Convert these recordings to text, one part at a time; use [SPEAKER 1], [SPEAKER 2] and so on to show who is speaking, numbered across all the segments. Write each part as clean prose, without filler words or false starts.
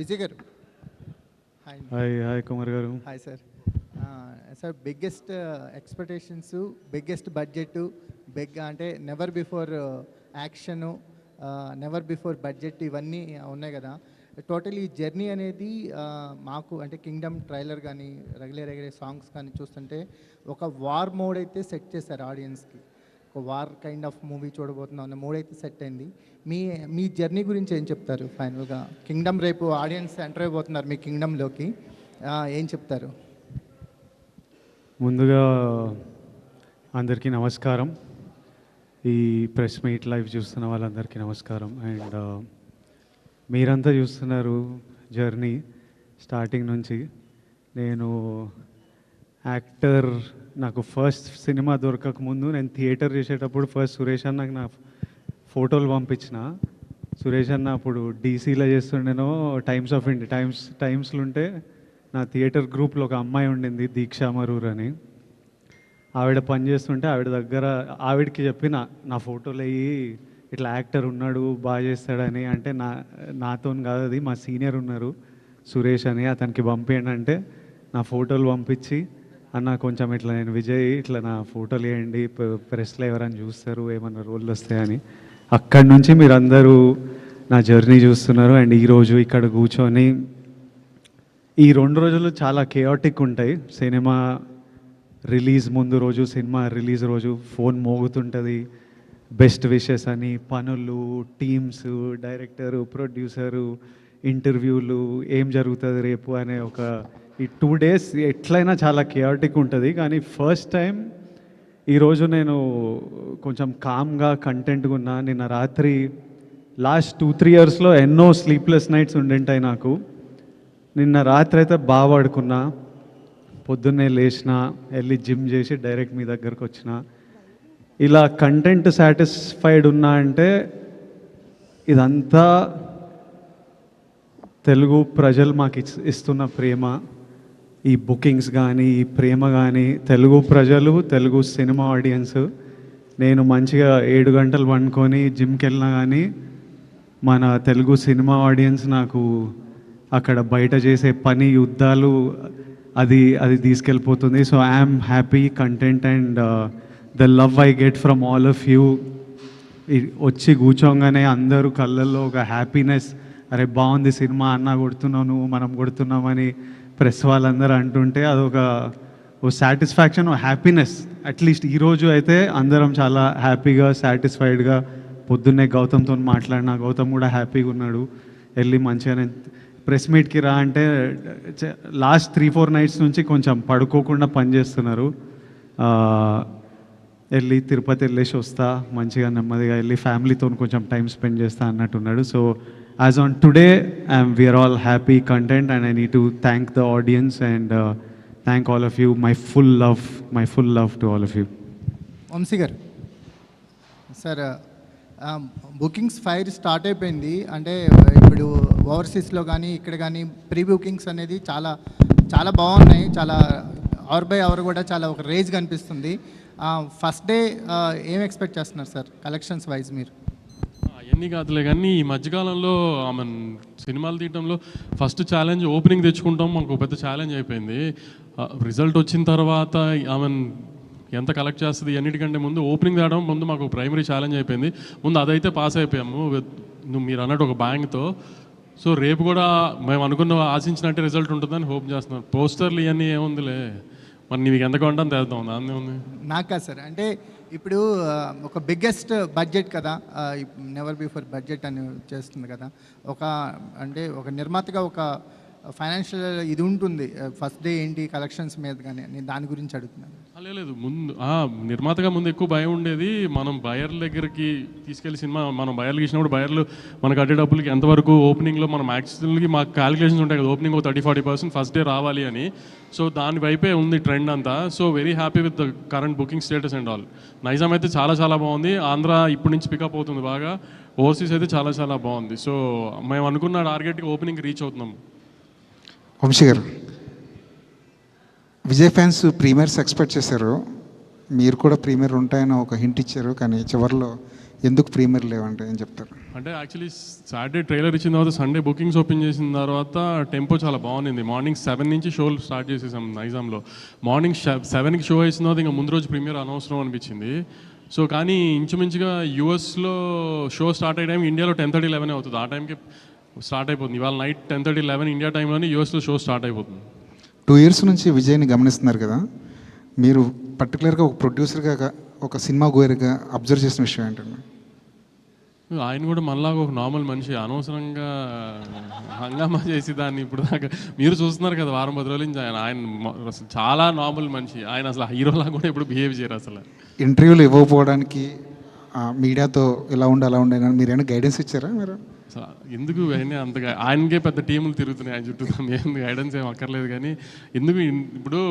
[SPEAKER 1] విజయ్ గారు. Hi
[SPEAKER 2] hi hi Kumar garu.
[SPEAKER 1] Hi sir. Sir biggest expectations, biggest budget, అంటే never before action, never before budget ఇవన్నీ ఉన్నాయి కదా. Total ఈ జర్నీ అనేది మాకు అంటే కింగ్డమ్ ట్రైలర్ కానీ రెగ్యులర్ సాంగ్స్ కానీ చూస్తుంటే ఒక వార్ మోడ్ అయితే సెట్ చేశారు ఆడియన్స్కి. ఒక వార్ కైండ్ ఆఫ్ మూవీ చూడబోతున్నాం అన్న మూడ్ అయితే సెట్ అయింది. మీ మీ జర్నీ గురించి ఏం చెప్తారు ఫైనల్గా? కింగ్డమ్ రేపు ఆడియన్స్ ఎంటర్ అయిపోతున్నారు మీ కింగ్డమ్లోకి, ఏం చెప్తారు?
[SPEAKER 2] ముందుగా అందరికీ నమస్కారం. ఈ ప్రెస్ మీట్ లైవ్ చూస్తున్న వాళ్ళందరికీ నమస్కారం. అండ్ మీరంతా చూస్తున్నారు జర్నీ స్టార్టింగ్ నుంచి. నేను యాక్టర్, నాకు ఫస్ట్ సినిమా దొరకక ముందు నేను థియేటర్ చేసేటప్పుడు ఫస్ట్ సురేష్ అన్నకు నా ఫోటోలు పంపించిన. సురేష్ అన్న అప్పుడు డీసీలో చేస్తుండేనో టైమ్స్ ఆఫ్ ఇండియా టైమ్స్లో ఉంటే నా థియేటర్ గ్రూప్లో ఒక అమ్మాయి ఉండింది, దీక్షా మరూర్ అని. ఆవిడ పనిచేస్తుంటే ఆవిడ దగ్గర ఆవిడకి చెప్పిన నా ఫోటోలు అయ్యి ఇట్లా యాక్టర్ ఉన్నాడు బాగా చేస్తాడని. అంటే నాతో కాదు, అది మా సీనియర్ ఉన్నారు సురేష్ అని, అతనికి పంపించండి అంటే నా ఫోటోలు పంపించి, అన్న కొంచెం ఇట్లా నేను విజయ్ ఇట్లా నా ఫోటోలు వేయండి, ప్రెస్లో ఎవరైనా చూస్తారు ఏమన్నా రోళ్ళు వస్తాయని. అక్కడి నుంచి మీరు అందరూ నా జర్నీ చూస్తున్నారు. అండ్ ఈరోజు ఇక్కడ కూర్చొని ఈ 2 రోజులు చాలా కేయాటిక్ ఉంటాయి. సినిమా రిలీజ్ ముందు రోజు, సినిమా రిలీజ్ రోజు ఫోన్ మోగుతుంటుంది, బెస్ట్ విషెస్ అని, పనులు, టీమ్స్, డైరెక్టరు, ప్రొడ్యూసరు, ఇంటర్వ్యూలు, ఏం జరుగుతుంది రేపు అనే ఒక ఈ 2 days ఎట్లయినా చాలా కేయాటిక్ ఉంటుంది. కానీ ఫస్ట్ టైం ఈరోజు నేను కొంచెం కామ్గా కంటెంట్గా ఉన్నా. నిన్న రాత్రి లాస్ట్ 2-3 yearsలో ఎన్నో స్లీప్లెస్ నైట్స్ ఉండింటాయి నాకు. నిన్న రాత్రి అయితే బాగా పడుకున్నా, పొద్దున్నే లేచిన, వెళ్ళి జిమ్ చేసి డైరెక్ట్ మీ దగ్గరకు వచ్చిన. ఇలా కంటెంట్ సాటిస్ఫైడ్ ఉన్నా అంటే ఇదంతా తెలుగు ప్రజలు మాకు ఇస్తున్న ప్రేమ. ఈ బుకింగ్స్ కానీ, ఈ ప్రేమ కానీ, తెలుగు ప్రజలు, తెలుగు సినిమా ఆడియన్స్. నేను మంచిగా 7 గంటలు పండుకొని జిమ్కి వెళ్ళినా కానీ మన తెలుగు సినిమా ఆడియన్స్ నాకు అక్కడ బయట చేసే పని, యుద్ధాలు, అది తీసుకెళ్ళిపోతుంది. So I'm happy, content and the love I get from all of you. వచ్చి కూర్చోగానే అందరూ కళ్ళల్లో ఒక హ్యాపీనెస్, అరే బాగుంది సినిమా, అన్న కొడుతున్నావు నువ్వు, మనం కొడుతున్నామని ప్రెస్ వాళ్ళందరూ అంటుంటే అదొక సాటిస్ఫాక్షన్, హ్యాపీనెస్. అట్లీస్ట్ ఈరోజు అయితే అందరం చాలా హ్యాపీగా, సాటిస్ఫైడ్గా. పొద్దున్నే గౌతమ్తో మాట్లాడినా, గౌతమ్ కూడా హ్యాపీగా ఉన్నాడు. వెళ్ళి మంచిగానే ప్రెస్ మీట్కి రా అంటే లాస్ట్ 3-4 nights నుంచి కొంచెం పడుకోకుండా పనిచేస్తున్నారు. వెళ్ళి తిరుపతి వెళ్ళేసి వస్తా, మంచిగా నెమ్మదిగా వెళ్ళి ఫ్యామిలీతో కొంచెం టైం స్పెండ్ చేస్తా అన్నట్టున్నాడు. So as on today we are all happy, content, and I need to thank the audience and thank all of you. My full love to all of you.
[SPEAKER 1] Vamsi garu, sir bookings fire start అయిపోయింది. అంటే ఇప్పుడు ఓవర్సీస్లో కానీ ఇక్కడ కానీ pre bookings అనేది చాలా చాలా బాగున్నాయి. చాలా అవర్ బై అవర్ కూడా చాలా ఒక రేజ్ కనిపిస్తుంది. ఫస్ట్ డే ఏం ఎక్స్పెక్ట్ చేస్తున్నారు సార్ కలెక్షన్స్ వైజ్ మీరు?
[SPEAKER 3] అవన్నీ కాదులే కానీ ఈ మధ్యకాలంలో సినిమాలు తీయటంలో ఫస్ట్ ఛాలెంజ్ ఓపెనింగ్ తెచ్చుకుంటాం, మాకు పెద్ద ఛాలెంజ్ అయిపోయింది. రిజల్ట్ వచ్చిన తర్వాత ఎంత కలెక్ట్ చేస్తుంది అన్నిటికంటే ముందు ఓపెనింగ్ తేవడం ముందు మాకు ప్రైమరీ ఛాలెంజ్ అయిపోయింది. ముందు అదైతే పాస్ అయిపోయాము మీరు అన్నట్టు ఒక బ్యాంక్తో. సో రేపు కూడా మేము అనుకున్న ఆశించినట్టే రిజల్ట్ ఉంటుందని హోప్ చేస్తున్నాం. పోస్టర్లు ఇవన్నీ ఏముందిలే, మరి నీకు ఎంత కొంటాను తెద్దాం, దాన్ని ఉంది.
[SPEAKER 1] నాకా సార్, అంటే ఇప్పుడు ఒక బిగ్గెస్ట్ బడ్జెట్ కదా, నెవర్ బిఫోర్ బడ్జెట్ అని చేస్తుంది కదా. అంటే ఒక నిర్మాతగా ఒక ఫైనాన్షియల్ ఇది ఉంటుంది. ఫస్ట్ డే ఏంటి కలెక్షన్స్ మీద కానీ నేను దాని గురించి అడుగుతున్నాను.
[SPEAKER 3] లేదు, ముందు నిర్మాతగా ముందు ఎక్కువ భయం ఉండేది. మనం బయర్ల దగ్గరికి తీసుకెళ్లి సినిమా మనం బయర్లు ఇచ్చినప్పుడు బయర్లు మనకు అడ్డే డబ్బులకి ఎంతవరకు ఓపెనింగ్లో మనం యాక్చువల్గా మాకు క్యాలిక్యులేషన్స్ ఉంటాయి కదా, ఓపెనింగ్ 30-40% ఫస్ట్ డే రావాలి అని. సో దాని వైపే ఉంది ట్రెండ్ అంతా. So very happy with the current booking status and all. Nizam అయితే చాలా చాలా బాగుంది. ఆంధ్ర ఇప్పటి నుంచి పికప్ అవుతుంది బాగా. ఓవర్సీస్ అయితే చాలా చాలా బాగుంది. సో మేము అనుకున్న టార్గెట్కి ఓపెనింగ్ రీచ్ అవుతున్నాం.
[SPEAKER 4] వంశీ గారు, విజయ్ ఫ్యాన్స్ ప్రీమియర్స్ ఎక్స్పెక్ట్ చేశారు, మీరు కూడా ప్రీమియర్ ఉంటాయని ఒక హింట్ ఇచ్చారు. కానీ చివరిలో ఎందుకు ప్రీమియర్ లేవంటే ఏం చెప్తారు?
[SPEAKER 3] అంటే యాక్చువల్లీ సాటర్డే ట్రైలర్ ఇచ్చిన తర్వాత సండే బుకింగ్స్ ఓపెన్ చేసిన తర్వాత టెంపో చాలా బాగుంది. మార్నింగ్ 7 నుంచి షోలు స్టార్ట్ చేసేసాం నైజాంలో. మార్నింగ్ 7కి షో వేసిన తర్వాత ఇంకా ముందు రోజు ప్రీమియర్ అనవసరం అనిపించింది. సో కానీ ఇంచుమించుగా యూఎస్లో షో స్టార్ట్ అయ్యే టైం ఇండియాలో 10:30, 11 అవుతుంది. ఆ టైంకి స్టార్ట్ అయిపోతుంది. ఇవాళ నైట్ 10:30, 11 ఇండియా టైంలోనే యూఎస్లో షో స్టార్ట్ అయిపోతుంది.
[SPEAKER 4] 2 years నుంచి విజయ్ని గమనిస్తున్నారు కదా, మీరు పర్టికులర్గా ఒక ప్రొడ్యూసర్గా, ఒక సినిమా గోయర్గా అబ్జర్వ్ చేసిన విషయం ఏంటండి?
[SPEAKER 3] ఆయన కూడా మనలాగా ఒక నార్మల్ మనిషి, అనవసరంగా హంగామా చేసి దాన్ని ఇప్పుడు దాకా మీరు చూస్తున్నారు కదా వారం 10 రోజుల నుంచి ఆయన అసలు చాలా నార్మల్ మనిషి. ఆయన అసలు హీరోలా కూడా ఎప్పుడు బిహేవ్ చేయరు అసలు.
[SPEAKER 4] ఇంటర్వ్యూలు ఇవ్వకపోవడానికి మీడియాతో ఇలా ఉండి అలా ఉండే మీరు ఏమైనా గైడెన్స్ ఇచ్చారా? మీరు
[SPEAKER 3] అసలు ఎందుకు అయినా అంతగా ఆయనకే పెద్ద టీములు తిరుగుతున్నాయి ఆయన చుట్టూ, మేము గైడెన్స్ ఏం అక్కర్లేదు. కానీ ఎందుకు ఇప్పుడు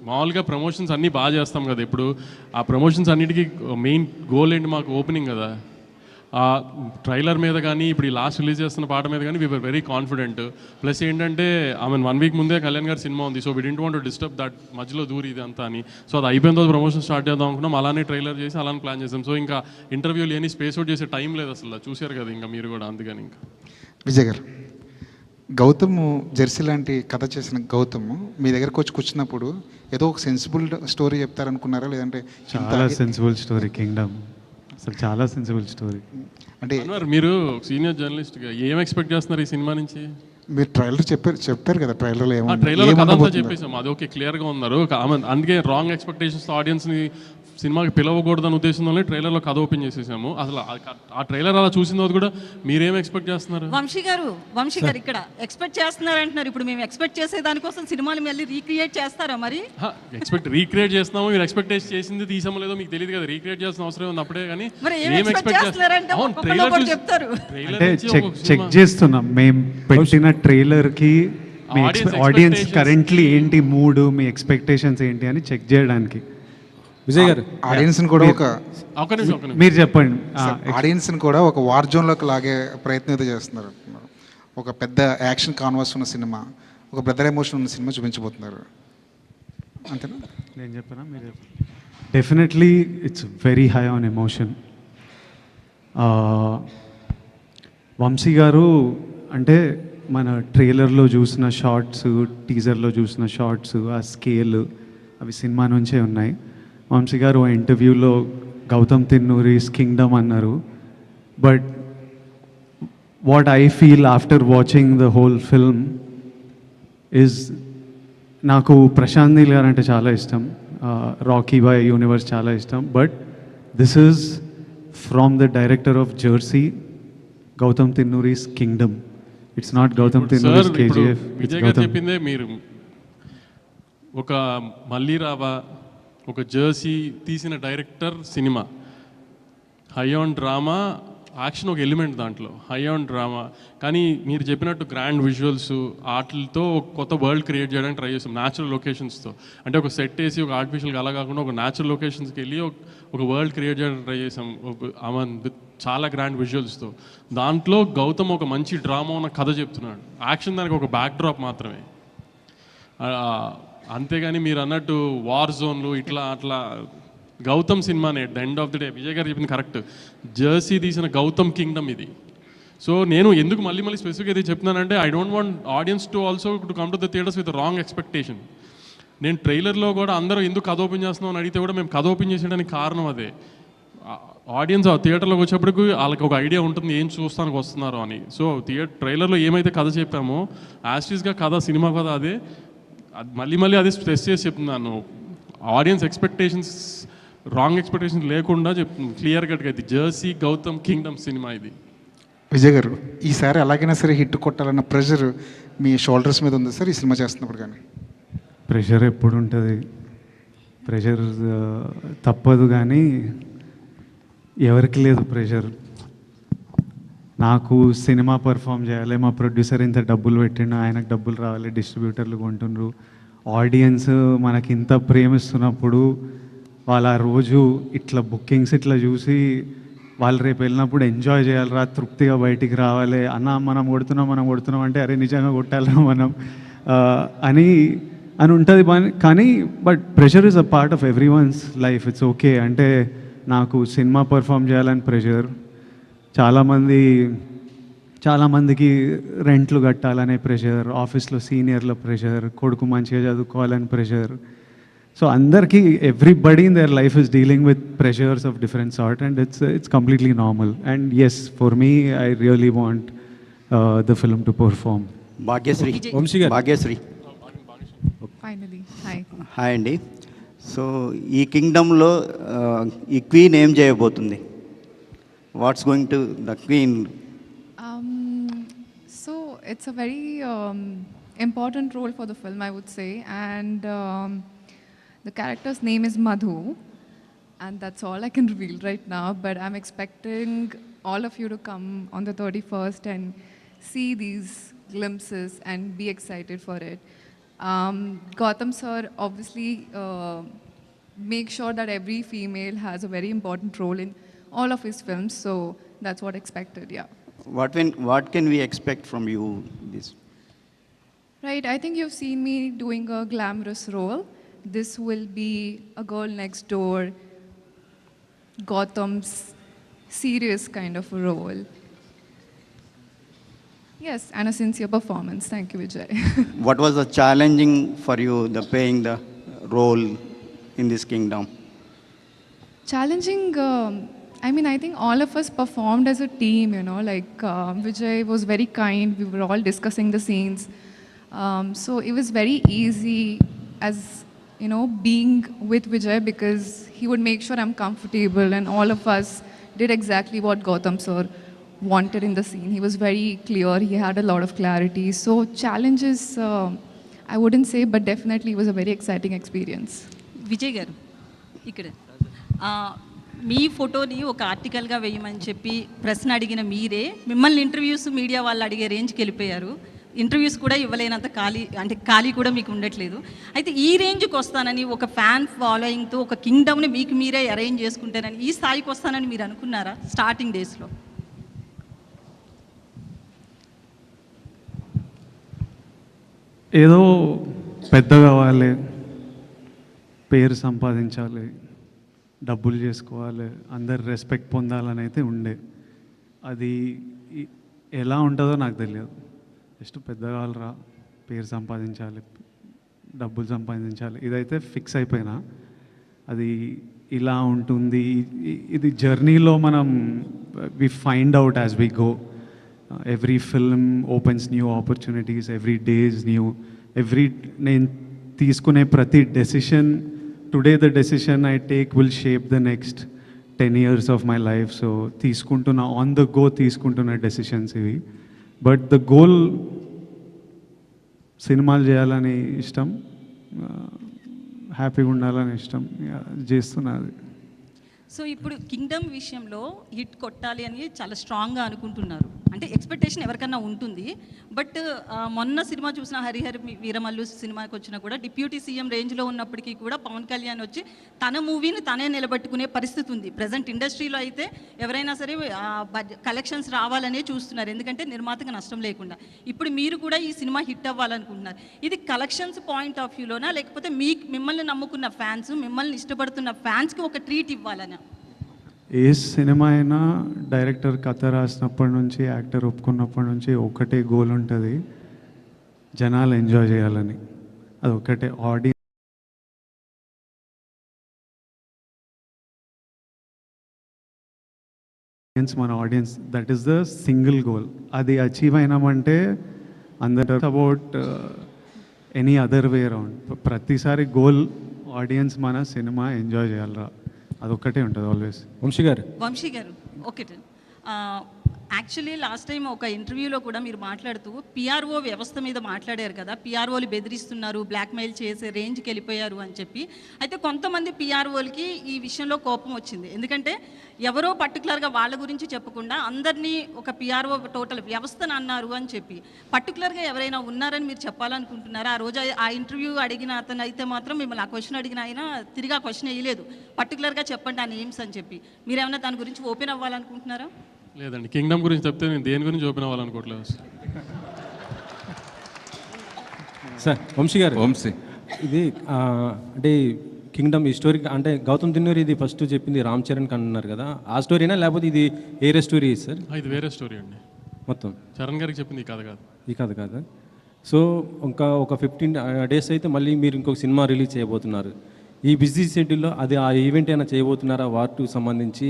[SPEAKER 3] మామూలుగా ప్రమోషన్స్ అన్నీ బాగా చేస్తాం కదా, ఇప్పుడు ఆ ప్రమోషన్స్ అన్నిటికీ మెయిన్ గోల్ ఏంటి, మాకు ఓపెనింగ్ కదా. ఆ ట్రైలర్ మీద కానీ ఇప్పుడు ఈ లాస్ట్ రిలీజ్ చేస్తున్న పాట మీద కానీ వీఆర్ వెరీ కాన్ఫిడెంట్. ప్లస్ ఏంటంటే ఆమె 1 week ముందే కళ్యాణ్ గారి సినిమా ఉంది. So we don't want to disturb that మధ్యలో దూరి ఇది అంతా అని. సో అది అయిపోయిన తర్వాత ప్రమోషన్ స్టార్ట్ చేద్దాం అనుకున్నాం. అలానే ట్రైలర్ చేసి అలానే ప్లాన్ చేసాం. సో ఇంకా ఇంటర్వ్యూలు ఏని స్పేస్ అవుట్ చేసే టైం లేదు అసలు, చూశారు కదా ఇంకా మీరు కూడా. అందుకని ఇంకా
[SPEAKER 4] విజయ్ గారు, గౌతమ్ జెర్సీ లాంటి కథ చేసిన గౌతమ్ మీ దగ్గరకు వచ్చి కూర్చున్నప్పుడు ఏదో ఒక సెన్సిబుల్ స్టోరీ చెప్తారనుకున్నారా, లేదంటే
[SPEAKER 2] చాలా సెన్సిబుల్ స్టోరీ కింగ్డమ్, అసలు చాలా సెన్సిబుల్ స్టోరీ.
[SPEAKER 4] అంటే
[SPEAKER 3] మీరు సీనియర్ జర్నలిస్ట్గా ఏం ఎక్స్పెక్ట్ చేస్తున్నారు ఈ సినిమా నుంచి?
[SPEAKER 4] మీరు ట్రైలర్ చెప్పారు కదా, ట్రైలర్లో
[SPEAKER 3] ట్రైలర్ కథ అంతా చెప్పేసాం, అది ఓకే, క్లియర్గా ఉన్నారు. అందుకే రాంగ్ ఎక్స్పెక్టేషన్స్ ఆడియన్స్ని సినిమాకి పిలవకూడదని ఉద్దేశంలోనే ట్రైలర్లో కథ ఓపెన్ చేసేసాము. అసలు ఆ ట్రైలర్ అలా చూసిన తర్వాత కూడా మీరేం ఎక్స్పెక్ట్ చేస్తున్నారు?
[SPEAKER 5] వంశీ గారు ఇక్కడ ఎక్స్పెక్ట్ చేస్తున్నారు అంటున్నారు. ఇప్పుడు మేము ఎక్స్పెక్ట్ చేసే దానికోసం సినిమాలు మళ్ళీ రీక్రియేట్ చేస్తారా? మరి
[SPEAKER 3] రీక్రియేట్ చేస్తున్నాము, మీరు ఎక్స్పెక్ట్ చేసింది తీసామో లేదో మీకు తెలియదు కదా, రీక్రియేట్ చేసిన అవసరం ఉంది అప్పుడే. కానీ
[SPEAKER 5] మరి ఏం ఎక్స్పెక్ట్ చేస్తున్నారంటే ఒక్కొక్కరు చెప్తారు.
[SPEAKER 2] అంటే చెక్ చేస్తున్నాం మేము పెట్టిన ట్రైలర్కి ఆడియన్స్ కరెంట్లీ ఏంటి మూడ్, మీ ఎక్స్పెక్టేషన్స్ ఏంటి అని చెక్ చేయడానికి.
[SPEAKER 6] విజయ్ గారు,
[SPEAKER 4] ఆడియన్స్ని కూడా
[SPEAKER 2] మీరు చెప్పండి.
[SPEAKER 4] ఆడియన్స్ని కూడా ఒక వార్ జోన్లోకి లాగే ప్రయత్నం అయితే చేస్తున్నారు. ఒక పెద్ద యాక్షన్ కాన్వాస్ ఉన్న సినిమా, ఒక బ్రదర్ ఎమోషన్ ఉన్న సినిమా చూపించబోతున్నారు అంతేనా?
[SPEAKER 2] నేను చెప్పనా మీరు చెప్పండి. Definitely it's very high on emotion. Vamsi garu అంటే మన ట్రైలర్లో చూసిన షార్ట్స్, టీజర్లో చూసిన షార్ట్స్, ఆ స్కేల్ అవి సినిమా నుంచే ఉన్నాయి. వంశీ గారు ఆ ఇంటర్వ్యూలో గౌతమ్ తిన్నూరిస్ కింగ్డమ్ అన్నారు. But what I feel after watching the whole film is, నాకు ప్రశాంత్ నీల్ గారు అంటే చాలా ఇష్టం, రాకీ బాయ్ యూనివర్స్ చాలా ఇష్టం. But this is from the director of Jersey, Gautam Tinnanuri's Kingdom. It's not Gautam Tinnanuri's KGF.
[SPEAKER 3] Vijay garu చెప్పిందే మీరు ఒక మళ్ళీ రావా, ఒక జెర్సీ తీసిన డైరెక్టర్ సినిమా, హై ఆన్ డ్రామా, యాక్షన్ ఒక ఎలిమెంట్ దాంట్లో, హై ఆన్ డ్రామా. కానీ మీరు చెప్పినట్టు గ్రాండ్ విజువల్స్ ఆటలతో ఒక కొత్త వరల్డ్ క్రియేట్ చేయడానికి ట్రై చేస్తాం, న్యాచురల్ లొకేషన్స్తో. అంటే ఒక సెట్ వేసి ఒక ఆర్టిఫిషియల్గా అలా కాకుండా ఒక న్యాచురల్ లొకేషన్స్కి వెళ్ళి ఒక వరల్డ్ క్రియేట్ చేయడానికి ట్రై చేసాం, చాలా గ్రాండ్ విజువల్స్తో. దాంట్లో గౌతమ్ ఒక మంచి డ్రామా ఉన్న కథ చెప్తున్నాడు, యాక్షన్ దానికి ఒక బ్యాక్ డ్రాప్ మాత్రమే. అంతేగాని మీరు అన్నట్టు వార్ జోన్లు ఇట్లా అట్లా గౌతమ్ సినిమానే at the end of the day. Vijay గారు చెప్పింది కరెక్ట్, జెర్సీ తీసిన గౌతమ్ కింగ్డమ్ ఇది. సో నేను ఎందుకు మళ్ళీ స్పెసిఫిక్గా ఇది చెప్తున్నానంటే, I don't want audience to also to come to the theatres with wrong expectation. నేను ట్రైలర్లో కూడా అందరూ ఎందుకు కథ ఓపెన్ చేస్తున్నాం అని అడిగితే కూడా మేము కథ ఓపెన్ చేసేయడానికి కారణం అదే. ఆడియన్స్ ఆ థియేటర్లోకి వచ్చేప్పటికి వాళ్ళకి ఒక ఐడియా ఉంటుంది ఏం చూస్తానికి వస్తున్నారు అని. సో ట్రైలర్లో ఏమైతే కథ చెప్పామో యాస్టీస్గా కథ, సినిమా కథ అదే. మళ్ళీ అదే స్ట్రెస్ చేసి చెప్తున్నాను, ఆడియన్స్ ఎక్స్పెక్టేషన్స్, రాంగ్ ఎక్స్పెక్టేషన్స్ లేకుండా క్లియర్ కట్గా ఇది జెర్సీ గౌతమ్ కింగ్డమ్ సినిమా ఇది.
[SPEAKER 4] విజయ్ గారు, ఈసారి ఎలాగైనా సరే హిట్ కొట్టాలన్న ప్రెషర్ మీ షోల్డర్స్ మీద ఉంది సార్ ఈ సినిమా చేస్తున్నప్పుడు? కానీ
[SPEAKER 2] ప్రెషర్ ఎప్పుడు ఉంటుంది, ప్రెషర్ తప్పదు, కానీ ఎవరికి లేదు ప్రెషర్. నాకు సినిమా పర్ఫామ్ చేయాలి, మా ప్రొడ్యూసర్ ఇంత డబ్బులు పెట్టిండు, ఆయనకు డబ్బులు రావాలి, డిస్ట్రిబ్యూటర్లు కొంటుండ్రు, ఆడియన్స్ మనకి ఇంత ప్రేమిస్తున్నప్పుడు వాళ్ళ రోజు ఇట్లా బుకింగ్స్ ఇట్లా చూసి వాళ్ళు రేపు వెళ్ళినప్పుడు ఎంజాయ్ చేయాలిరా, తృప్తిగా బయటికి రావాలి అన్న, మనం కొడుతున్నాం అంటే అరే నిజంగా కొట్టాలిరా మనం అని ఉంటుంది. కానీ but pressure is a part of every one's life. It's okay. అంటే నాకు సినిమా పర్ఫామ్ చేయాలని ప్రెషర్, చాలామందికి రెంట్లు కట్టాలనే ప్రెషర్, ఆఫీస్లో సీనియర్ల ప్రెషర్, కొడుకు మంచిగా చదువుకోవాలని ప్రెషర్. సో అందరికీ everybody in their life is dealing with pressures of different sort and it's completely normal. And yes, for me I really want the film to perform.
[SPEAKER 6] Bhagyashri,
[SPEAKER 7] Vamsi garu.
[SPEAKER 6] Bhagyashri,
[SPEAKER 8] finally hi.
[SPEAKER 6] Hi అండి. So ఈ కింగ్డమ్లో ఈ queen ఏం చేయబోతుంది? What's going to the queen?
[SPEAKER 8] So it's a very important role for the film, I would say, and the character's name is Madhu, and that's all I can reveal right now, but I'm expecting all of you to come on the 31st and see these glimpses and be excited for it. Gautam sir obviously make sure that every female has a very important role in all of his films, so that's what expected. Yeah,
[SPEAKER 6] What can we expect from you this?
[SPEAKER 8] right, I think you've seen me doing a glamorous role. This will be a girl next door, Gautam's serious kind of a role. Yes, and a sincere performance. Thank you, Vijay.
[SPEAKER 6] What was the challenging for you, the playing the role in this kingdom?
[SPEAKER 8] Challenging, I mean, I think all of us performed as a team, you know, like Vijay was very kind. We were all discussing the scenes. So it was very easy as, you know, being with Vijay because he would make sure I'm comfortable and all of us did exactly what Gautam sir wanted in the scene. He was very clear. He had a lot of clarity. So challenges, I wouldn't say, but definitely it was a very exciting experience.
[SPEAKER 5] Vijay గారు ఇక్కడ మీ ఫోటోని ఒక ఆర్టికల్గా వేయమని చెప్పి ప్రశ్న అడిగిన మీరే మిమ్మల్ని ఇంటర్వ్యూస్ మీడియా వాళ్ళు అడిగే రేంజ్కి వెళ్ళిపోయారు. ఇంటర్వ్యూస్ కూడా ఇవ్వలేనంత ఖాళీ కూడా మీకు ఉండట్లేదు. అయితే ఈ రేంజ్కి వస్తానని, ఒక ఫ్యాన్ ఫాలోయింగ్తో ఒక కింగ్డమ్ని మీకు మీరే అరేంజ్ చేసుకుంటారని, ఈ స్థాయికి వస్తానని మీరు అనుకున్నారా స్టార్టింగ్ డేస్లో?
[SPEAKER 2] ఏదో పెద్ద కావాలి, పేరు సంపాదించాలి, డబ్బులు చేసుకోవాలి, అందరు రెస్పెక్ట్ పొందాలని అయితే ఉండే. అది ఎలా ఉంటుందో నాకు తెలియదు. జస్ట్ పెద్ద కావాలరా, పేరు సంపాదించాలి, డబ్బులు సంపాదించాలి, ఇదైతే ఫిక్స్ అయిపోయినా. అది ఇలా ఉంటుంది. ఇది జర్నీలో మనం we find out as we go. Every film opens new opportunities, every day is new. నేను తీసుకునే ప్రతి decision, today the decision I take will shape the next 10 years of my life. So తీసుకుంటున్న ఆన్ ద గో తీసుకుంటున్న decisions ఇవి. But the goal సినిమాలు చేయాలని ఇష్టం, హ్యాపీగా ఉండాలని ఇష్టం, చేస్తున్నది.
[SPEAKER 5] సో ఇప్పుడు కింగ్డమ్ విషయంలో హిట్ కొట్టాలి అని చాలా స్ట్రాంగ్గా అనుకుంటున్నారు. అంటే ఎక్స్పెక్టేషన్ ఎవరికన్నా ఉంటుంది. బట్ మొన్న సినిమా చూసిన హరిహర వీరమల్లు సినిమాకి వచ్చినా కూడా డిప్యూటీ సీఎం రేంజ్లో ఉన్నప్పటికీ కూడా పవన్ కళ్యాణ్ వచ్చి తన మూవీని తనే నిలబెట్టుకునే పరిస్థితి ఉంది. ప్రజెంట్ ఇండస్ట్రీలో అయితే ఎవరైనా సరే కలెక్షన్స్ రావాలనే చూస్తున్నారు, ఎందుకంటే నిర్మాతగా నష్టం లేకుండా. ఇప్పుడు మీరు కూడా ఈ సినిమా హిట్ అవ్వాలనుకుంటున్నారు. ఇది కలెక్షన్స్ పాయింట్ ఆఫ్ వ్యూలోనా, లేకపోతే మిమ్మల్ని నమ్ముకున్న ఫ్యాన్స్, మిమ్మల్ని ఇష్టపడుతున్న ఫ్యాన్స్కి ఒక ట్రీట్ ఇవ్వాలనా?
[SPEAKER 2] ఏ సినిమా అయినా డైరెక్టర్ కథ రాసినప్పటి నుంచి, యాక్టర్ ఒప్పుకున్నప్పటి నుంచి ఒకటే గోల్ ఉంటుంది, జనాలు ఎంజాయ్ చేయాలని. అది ఒకటే. మన audience, that is the single goal. అది అచీవ్ అయినామంటే అందరు about any other way around. ప్రతిసారి గోల్ ఆడియన్స్ మన సినిమా ఎంజాయ్ చేయాలరా, అదొక్కటే ఉంటుంది ఆల్వేస్.
[SPEAKER 7] వంశీ గారు
[SPEAKER 5] ఓకే. యాక్చువల్లీ లాస్ట్ టైం ఒక ఇంటర్వ్యూలో కూడా మీరు మాట్లాడుతూ పిఆర్ఓ వ్యవస్థ మీద మాట్లాడారు కదా, పిఆర్ఓలు బెదిరిస్తున్నారు, బ్లాక్మెయిల్ చేసే రేంజ్కి వెళ్ళిపోయారు అని చెప్పి. అయితే కొంతమంది పిఆర్ఓలకి ఈ విషయంలో కోపం వచ్చింది, ఎందుకంటే ఎవరో పర్టికులర్గా వాళ్ళ గురించి చెప్పకుండా అందరినీ ఒక పిఆర్ఓ టోటల్ వ్యవస్థను అన్నారు అని చెప్పి. పర్టికులర్గా ఎవరైనా ఉన్నారని మీరు చెప్పాలనుకుంటున్నారా? ఆ రోజు ఆ ఇంటర్వ్యూ అడిగిన అతను అయితే మాత్రం మిమ్మల్ని ఆ క్వశ్చన్ అడిగిన ఆయన తిరిగి ఆ క్వశ్చన్ వేయలేదు, పర్టికులర్గా చెప్పండి ఆ నేమ్స్ అని చెప్పి. మీరేమైనా దాని గురించి ఓపెన్ అవ్వాలనుకుంటున్నారా?
[SPEAKER 3] లేదండి, కింగ్డమ్ గురించి చెప్తే నేను దేని గురించి ఓపెన్ అవ్వాలనుకోవట్లేదు.
[SPEAKER 7] సార్ వంశీ గారు,
[SPEAKER 9] వంశీ
[SPEAKER 7] ఇది అంటే కింగ్డమ్ ఈ స్టోరీ అంటే గౌతమ్ దిన్నూరి ఇది ఫస్ట్ చెప్పింది రామ్ చరణ్ అన్నారు కదా, ఆ స్టోరీనా లేకపోతే ఇది వేరే స్టోరీ సార్?
[SPEAKER 3] ఇది వేరే స్టోరీ అండి,
[SPEAKER 7] మొత్తం
[SPEAKER 3] చరణ్ గారికి చెప్పింది ఈ కథ కాదు.
[SPEAKER 7] ఈ కథ కాదు. సో ఇంకా ఒక 15 days అయితే మళ్ళీ మీరు ఇంకొక సినిమా రిలీజ్ చేయబోతున్నారు. ఈ బిజీ షెడ్యూల్లో అది ఆ ఈవెంట్ అయినా చేయబోతున్నారా వార్ 2 సంబంధించి?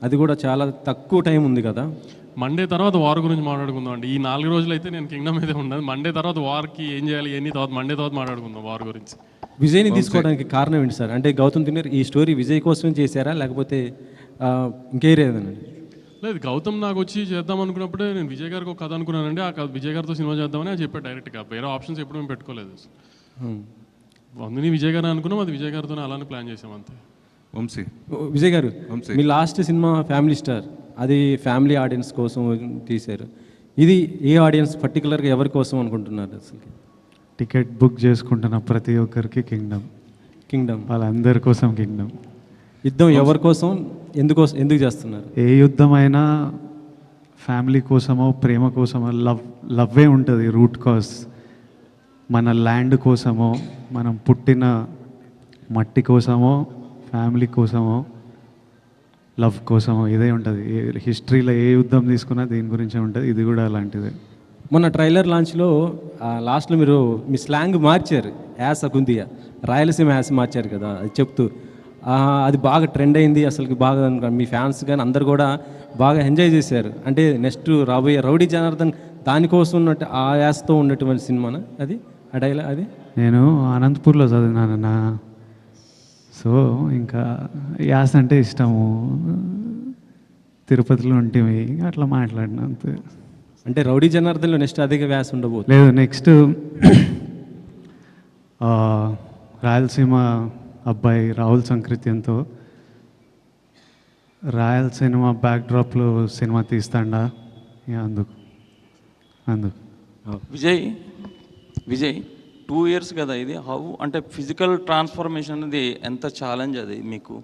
[SPEAKER 7] అది కూడా చాలా తక్కువ టైం ఉంది కదా.
[SPEAKER 3] మండే తర్వాత వార్ గురించి మాట్లాడుకుందాం అండి. ఈ 4 రోజులు అయితే నేను కింగ్డమ్ అయితే ఉండదు. మండే తర్వాత వార్కి ఏం చేయాలి ఎన్ని తర్వాత మండే తర్వాత మాట్లాడుకుందాం వార్ గురించి.
[SPEAKER 7] విజయ్ని తీసుకోవడానికి కారణం ఏంటి సార్? అంటే గౌతమ్ దిన్నూరి ఈ స్టోరీ విజయ్ కోసం చేశారా లేకపోతే ఇంకేరేదనండి?
[SPEAKER 3] లేదు, గౌతమ్ నాకు వచ్చి చేద్దాం అనుకున్నప్పుడే నేను విజయ్ గారికి ఒక కథ అనుకున్నానండి. ఆ కథ విజయ్ గారితో సినిమా చేద్దామని అది చెప్పాడు డైరెక్ట్గా. వేరే ఆప్షన్స్ ఎప్పుడు మేము పెట్టుకోలేదు. అందుని విజయ్ గారు అనుకున్నాం, అది విజయ్ గారితో అలానే ప్లాన్ చేసాం అంతే.
[SPEAKER 9] వంశీ,
[SPEAKER 7] విజయ్ గారు మీ లాస్ట్ సినిమా ఫ్యామిలీ స్టార్, అది ఫ్యామిలీ ఆడియన్స్ కోసం తీశారు. ఇది ఏ ఆడియన్స్ పర్టికులర్గా ఎవరి కోసం అనుకుంటున్నారు అసలు?
[SPEAKER 2] టికెట్ బుక్ చేసుకుంటున్న ప్రతి ఒక్కరికి కింగ్డమ్ వాళ్ళందరి కోసం కింగ్డమ్.
[SPEAKER 7] యుద్ధం ఎవరి కోసం, ఎందుకు చేస్తున్నారు?
[SPEAKER 2] ఏ యుద్ధమైనా ఫ్యామిలీ కోసమో ప్రేమ కోసమో లవ్వే ఉంటుంది రూట్ కాజ్. మన ల్యాండ్ కోసమో మనం పుట్టిన మట్టి కోసమో ఫ్యామిలీ కోసమో లవ్ కోసమో ఇదే ఉంటుంది. హిస్టరీలో ఏ యుద్ధం తీసుకున్నా దీని గురించే ఉంటుంది. ఇది కూడా అలాంటిదే.
[SPEAKER 7] మొన్న ట్రైలర్ లాంచ్లో లాస్ట్లో మీరు మీ స్లాంగ్ మార్చారు, యాస కుందియా రాయలసీమ యాస మార్చారు కదా, అది చెప్తూ అది బాగా ట్రెండ్ అయింది. అసలు బాగా మీ ఫ్యాన్స్ కానీ అందరు కూడా బాగా ఎంజాయ్ చేశారు. అంటే నెక్స్ట్ రాబోయే రౌడీ జనార్దన్ దానికోసం ఉన్నట్టు ఆ యాసతో ఉన్నటువంటి సినిమానా అది, ఆ డైలాగ్ అది?
[SPEAKER 2] నేను అనంతపూర్లో చదివినానన్న, సో ఇంకా యాస అంటే ఇష్టము. తిరుపతిలో ఉంటేవి అట్లా మాట్లాడిన అంతే.
[SPEAKER 7] అంటే రౌడీ జనార్దన్లో నెక్స్ట్ అధిక వ్యాస ఉండబోతుంది?
[SPEAKER 2] లేదు, నెక్స్ట్ రాయలసీమ అబ్బాయి రాహుల్ సంకృత్యంతో రాయలసీమ బ్యాక్డ్రాప్లో సినిమా తీస్తాడా అందుకు.
[SPEAKER 10] విజయ్ 2 years కదా ఇది. హౌ అంటే ఫిజికల్ ట్రాన్స్ఫర్మేషన్ అనేది ఎంత ఛాలెంజ్ అది మీకు?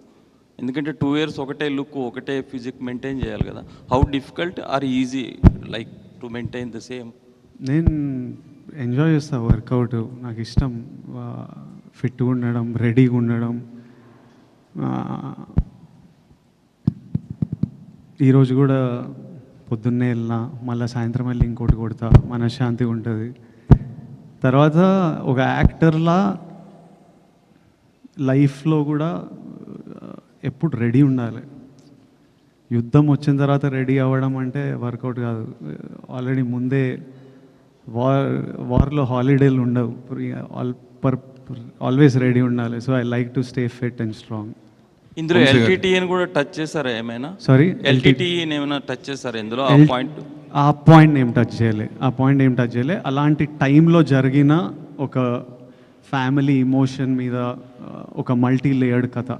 [SPEAKER 10] ఎందుకంటే 2 years ఒకటే లుక్ ఒకటే ఫిజిక్ మెయింటైన్ చేయాలి కదా. How difficult or easy like to maintain the same?
[SPEAKER 2] నేను ఎంజాయ్ చేస్తాను వర్కౌట్, నాకు ఇష్టం. ఫిట్గా ఉండడం, రెడీగా ఉండడం. ఈరోజు కూడా పొద్దున్నే వెళ్ళినా మళ్ళీ సాయంత్రం వెళ్ళి ఇంకోటి కొడతా, మనశ్శాంతిగా ఉంటుంది. తర్వాత ఒక యాక్టర్లా లైఫ్లో కూడా ఎప్పుడు రెడీ ఉండాలి. యుద్ధం వచ్చిన తర్వాత రెడీ అవ్వడం అంటే వర్కౌట్ కాదు. ఆల్రెడీ ముందే వార్లో హాలిడేలు ఉండవు, ఆల్వేస్ రెడీ ఉండాలి. So I like to stay fit and strong.
[SPEAKER 10] ఇందులో ఎల్టీటీని కూడా టచ్ చేశారా ఏమైనా?
[SPEAKER 2] సారీ,
[SPEAKER 10] ఎల్టీటీని ఏమైనా టచ్ చేశారా ఇందులో?
[SPEAKER 2] ఆ పాయింట్ ఏం టచ్ చేయలే. అలాంటి టైంలో జరిగిన ఒక ఫ్యామిలీ ఇమోషన్ మీద ఒక మల్టీ లేయర్డ్ కథ.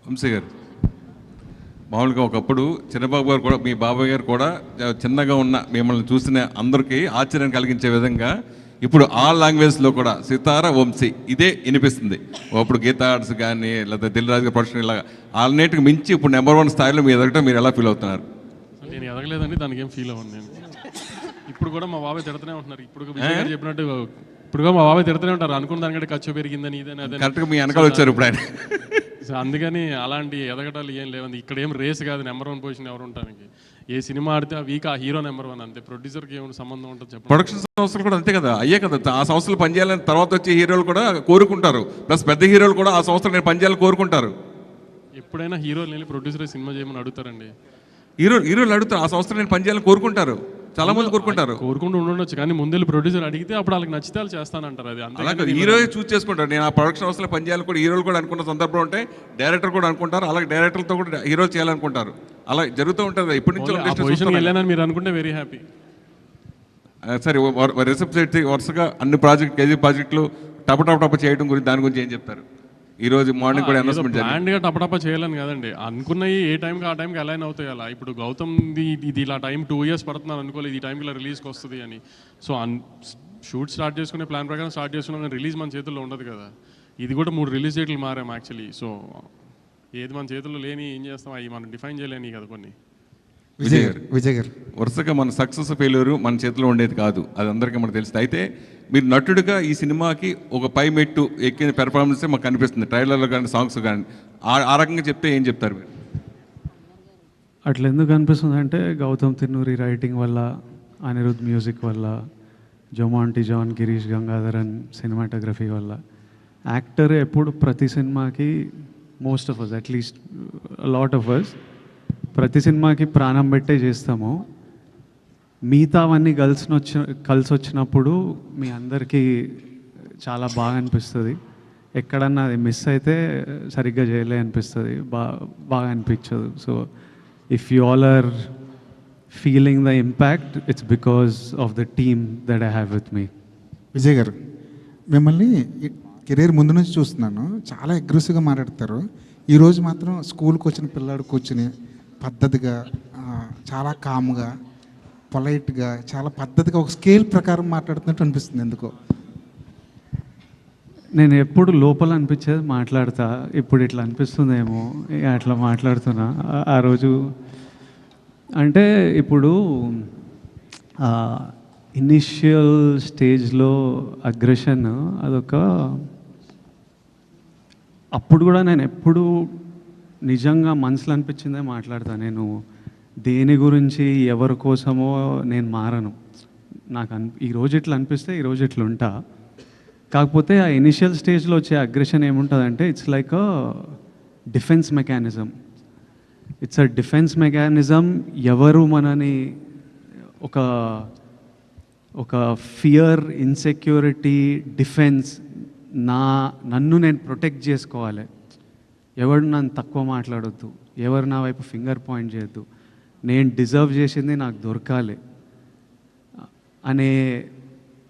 [SPEAKER 9] వంశీ గారు, మామూలుగా ఒకప్పుడు చిన్నబాబు గారు కూడా, మీ బాబాయ్ గారు కూడా చిన్నగా ఉన్న మిమ్మల్ని చూసిన అందరికీ ఆశ్చర్యం కలిగించే విధంగా ఇప్పుడు ఆల్ లాంగ్వేజ్లో కూడా సితార వంశీ ఇదే వినిపిస్తుంది. అప్పుడు గీతా ఆర్ట్స్ కానీ లేదా దిల్ రాజు గారి ప్రొడక్షన్ ఇలాగా అన్నిటికి మించి ఇప్పుడు నెంబర్ 1 స్థాయిలో మీ ఎదగటం మీరు ఎలా ఫీల్ అవుతున్నారు?
[SPEAKER 3] నేను ఎదగలేదండి, దానికి ఏం ఫీల్ అవ్వను నేను. ఇప్పుడు కూడా మా బాబాయ్ తిడుతూనే ఉంటున్నారు. ఇప్పుడు విజయ్ గారు చెప్పినట్టు ఇప్పుడు మా బాబాయ్ తిడుతూనే ఉంటారు. అనుకున్న దానికంటే ఖర్చు పెరిగిందని ఇదని అదే.
[SPEAKER 9] కరెక్ట్గా మీ వెనకాల వచ్చారు ఇప్పుడు ఆయన.
[SPEAKER 3] సో అందుకని అలాంటి ఎదగటాలు ఏం లేవండి. ఇక్కడ ఏం రేస్ కాదు నెంబర్ 1 పొజిషన్ ఎవరు ఉండడానికి. ఏ సినిమా ఆడితే ఆ వీక్ ఆ హీరో నెంబర్ 1 అంతే. ప్రొడ్యూసర్కి ఏమైనా సంబంధం ఉంటుంది చెప్పండి?
[SPEAKER 9] ప్రొడక్షన్ సంస్థలు కూడా అంతే కదా, అయ్యే కదా. ఆ సంస్థలు పనిచేయాలని తర్వాత వచ్చే హీరోలు కూడా కోరుకుంటారు. ప్లస్ పెద్ద హీరోలు కూడా ఆ సంస్థలు నేను పనిచేయాలని కోరుకుంటారు.
[SPEAKER 3] ఎప్పుడైనా హీరోలు వెళ్ళి ప్రొడ్యూసర్ సినిమా చేయమని అడుగుతారండి.
[SPEAKER 9] హీరోలు అడుగుతారు, ఆ సంస్థలు నేను పనిచేయాలని కోరుకుంటారు. చాలా మంది కోరుకుంటారు.
[SPEAKER 3] కోరుకుంటూ ఉండొచ్చు, కానీ ముందు ప్రొడ్యూసర్ అడిగితే అప్పుడు వాళ్ళకి నచ్చితే వాళ్ళు చేస్తానంటారు. అది
[SPEAKER 9] అలాగే హీరో చూస్ చేసుకుంటారు. నేను ఆ ప్రొడక్షన్ సంస్థలో పనిచేయాలని కూడా హీరోలు కూడా అనుకున్న సందర్భం ఉంటే డైరెక్టర్ కూడా అనుకుంటారు. అలాగే డైరెక్టర్తో కూడా హీరో చేయాలనుకుంటారు. అలా జరుగుతూ ఉంటుంది. ఇప్పటి నుంచి
[SPEAKER 3] వెళ్ళానని మీరు అనుకుంటే వెరీ హ్యాపీ.
[SPEAKER 9] సరే, రిసెప్ట్ వరుసగా అన్ని కేజీ ప్రాజెక్టులు టప చేయడం గురించి దాని గురించి ఏం చెప్తారు? ఈరోజు మార్నింగ్ కూడా అనౌన్స్మెంట్
[SPEAKER 3] ప్లాన్గా టపటప చేయాలని కదండి, అనుకున్నవి ఏ టైంకి ఆ టైంకి అలైన్ అవుతాయి. అలా ఇప్పుడు గౌతమ్ ఇది ఇలా టైం 2 years పడుతున్నాను అనుకోలేదు, ఈ టైంకి ఇలా రిలీజ్కి వస్తుంది అని. సో షూట్ స్టార్ట్ చేసుకునే ప్లాన్ ప్రకారం స్టార్ట్ చేసుకున్నాం, రిలీజ్ మన చేతుల్లో ఉండదు కదా. ఇది కూడా 3 రిలీజ్ డేట్లు మారాం యాక్చువల్లీ. సో ఏది మన చేతుల్లో లేని ఏం చేస్తాం, అవి మనం డిఫైన్ చేయలేని కదా కొన్ని.
[SPEAKER 4] విజయ్ గారు
[SPEAKER 9] వరుసగా మన సక్సెస్ ఫెయిల్యూర్ మన చేతిలో ఉండేది కాదు, అది అందరికీ మనకు తెలుస్తుంది. అయితే మీరు నటుడిగా ఈ సినిమాకి ఒక పై మెట్టు ఎక్కిన పెర్ఫార్మెన్సే మాకు కనిపిస్తుంది, ట్రైలర్లో కానీ సాంగ్స్ కానీ. ఆ రకంగా చెప్తే ఏం చెప్తారు మీరు?
[SPEAKER 2] అట్లా ఎందుకు అనిపిస్తుంది అంటే గౌతమ్ తిన్నూరి రైటింగ్ వల్ల, అనిరుద్ మ్యూజిక్ వల్ల, జొమాంటి జాన్, గిరీష్ గంగాధరన్ సినిమాటోగ్రఫీ వల్ల. యాక్టర్ ఎప్పుడు ప్రతి సినిమాకి most of us, at least lot of us, ప్రతి సినిమాకి ప్రాణం పెట్టే చేస్తాము. మిగతావన్నీ కలిసి వచ్చినప్పుడు మీ అందరికీ చాలా బాగా అనిపిస్తుంది. ఎక్కడన్నా అది మిస్ అయితే సరిగ్గా చేయలే అనిపిస్తుంది, బాగా అనిపించదు. So if you all are feeling the impact, it's because of the team that I have with me.
[SPEAKER 4] Vijay garu, మిమ్మల్ని కెరీర్ ముందు నుంచి చూస్తున్నాను, చాలా అగ్రెసివ్గా మాట్లాడతారు. ఈరోజు మాత్రం స్కూల్కి వచ్చిన పిల్లాడు కూర్చుని పద్ధతిగా, చాలా కామ్గా, పొలైట్గా, చాలా పద్ధతిగా ఒక స్కేల్ ప్రకారం మాట్లాడుతున్నట్టు అనిపిస్తుంది. ఎందుకో
[SPEAKER 2] నేను ఎప్పుడు లోపల అనిపించేది మాట్లాడతా, ఇప్పుడు ఇట్లా అనిపిస్తుందేమో అట్లా మాట్లాడుతున్నా. ఆ రోజు అంటే ఇప్పుడు ఇనిషియల్ స్టేజ్లో అగ్రెషన్ అదొక, అప్పుడు కూడా నేను ఎప్పుడు నిజంగా మనసులో అనిపించిందే మాట్లాడతాను. నేను దేని గురించి ఎవరి కోసమో నేను మారను. నాకు ఈరోజు ఇట్లా అనిపిస్తే ఈరోజు ఇట్లా ఉంటా. కాకపోతే ఆ ఇనిషియల్ స్టేజ్లో వచ్చే అగ్రెషన్ ఏముంటుందంటే it's like a defence mechanism. It's a defence mechanism. ఎవరు మనని ఒక ఫియర్, ఇన్సెక్యూరిటీ, డిఫెన్స్, నన్ను నేను ప్రొటెక్ట్ చేసుకోవాలి. ఎవరు నన్ను తక్కువ మాట్లాడొద్దు, ఎవరు నా వైపు ఫింగర్ పాయింట్ చేయొద్దు, నేను డిజర్వ్ చేసింది నాకు దొరకాలి అనే,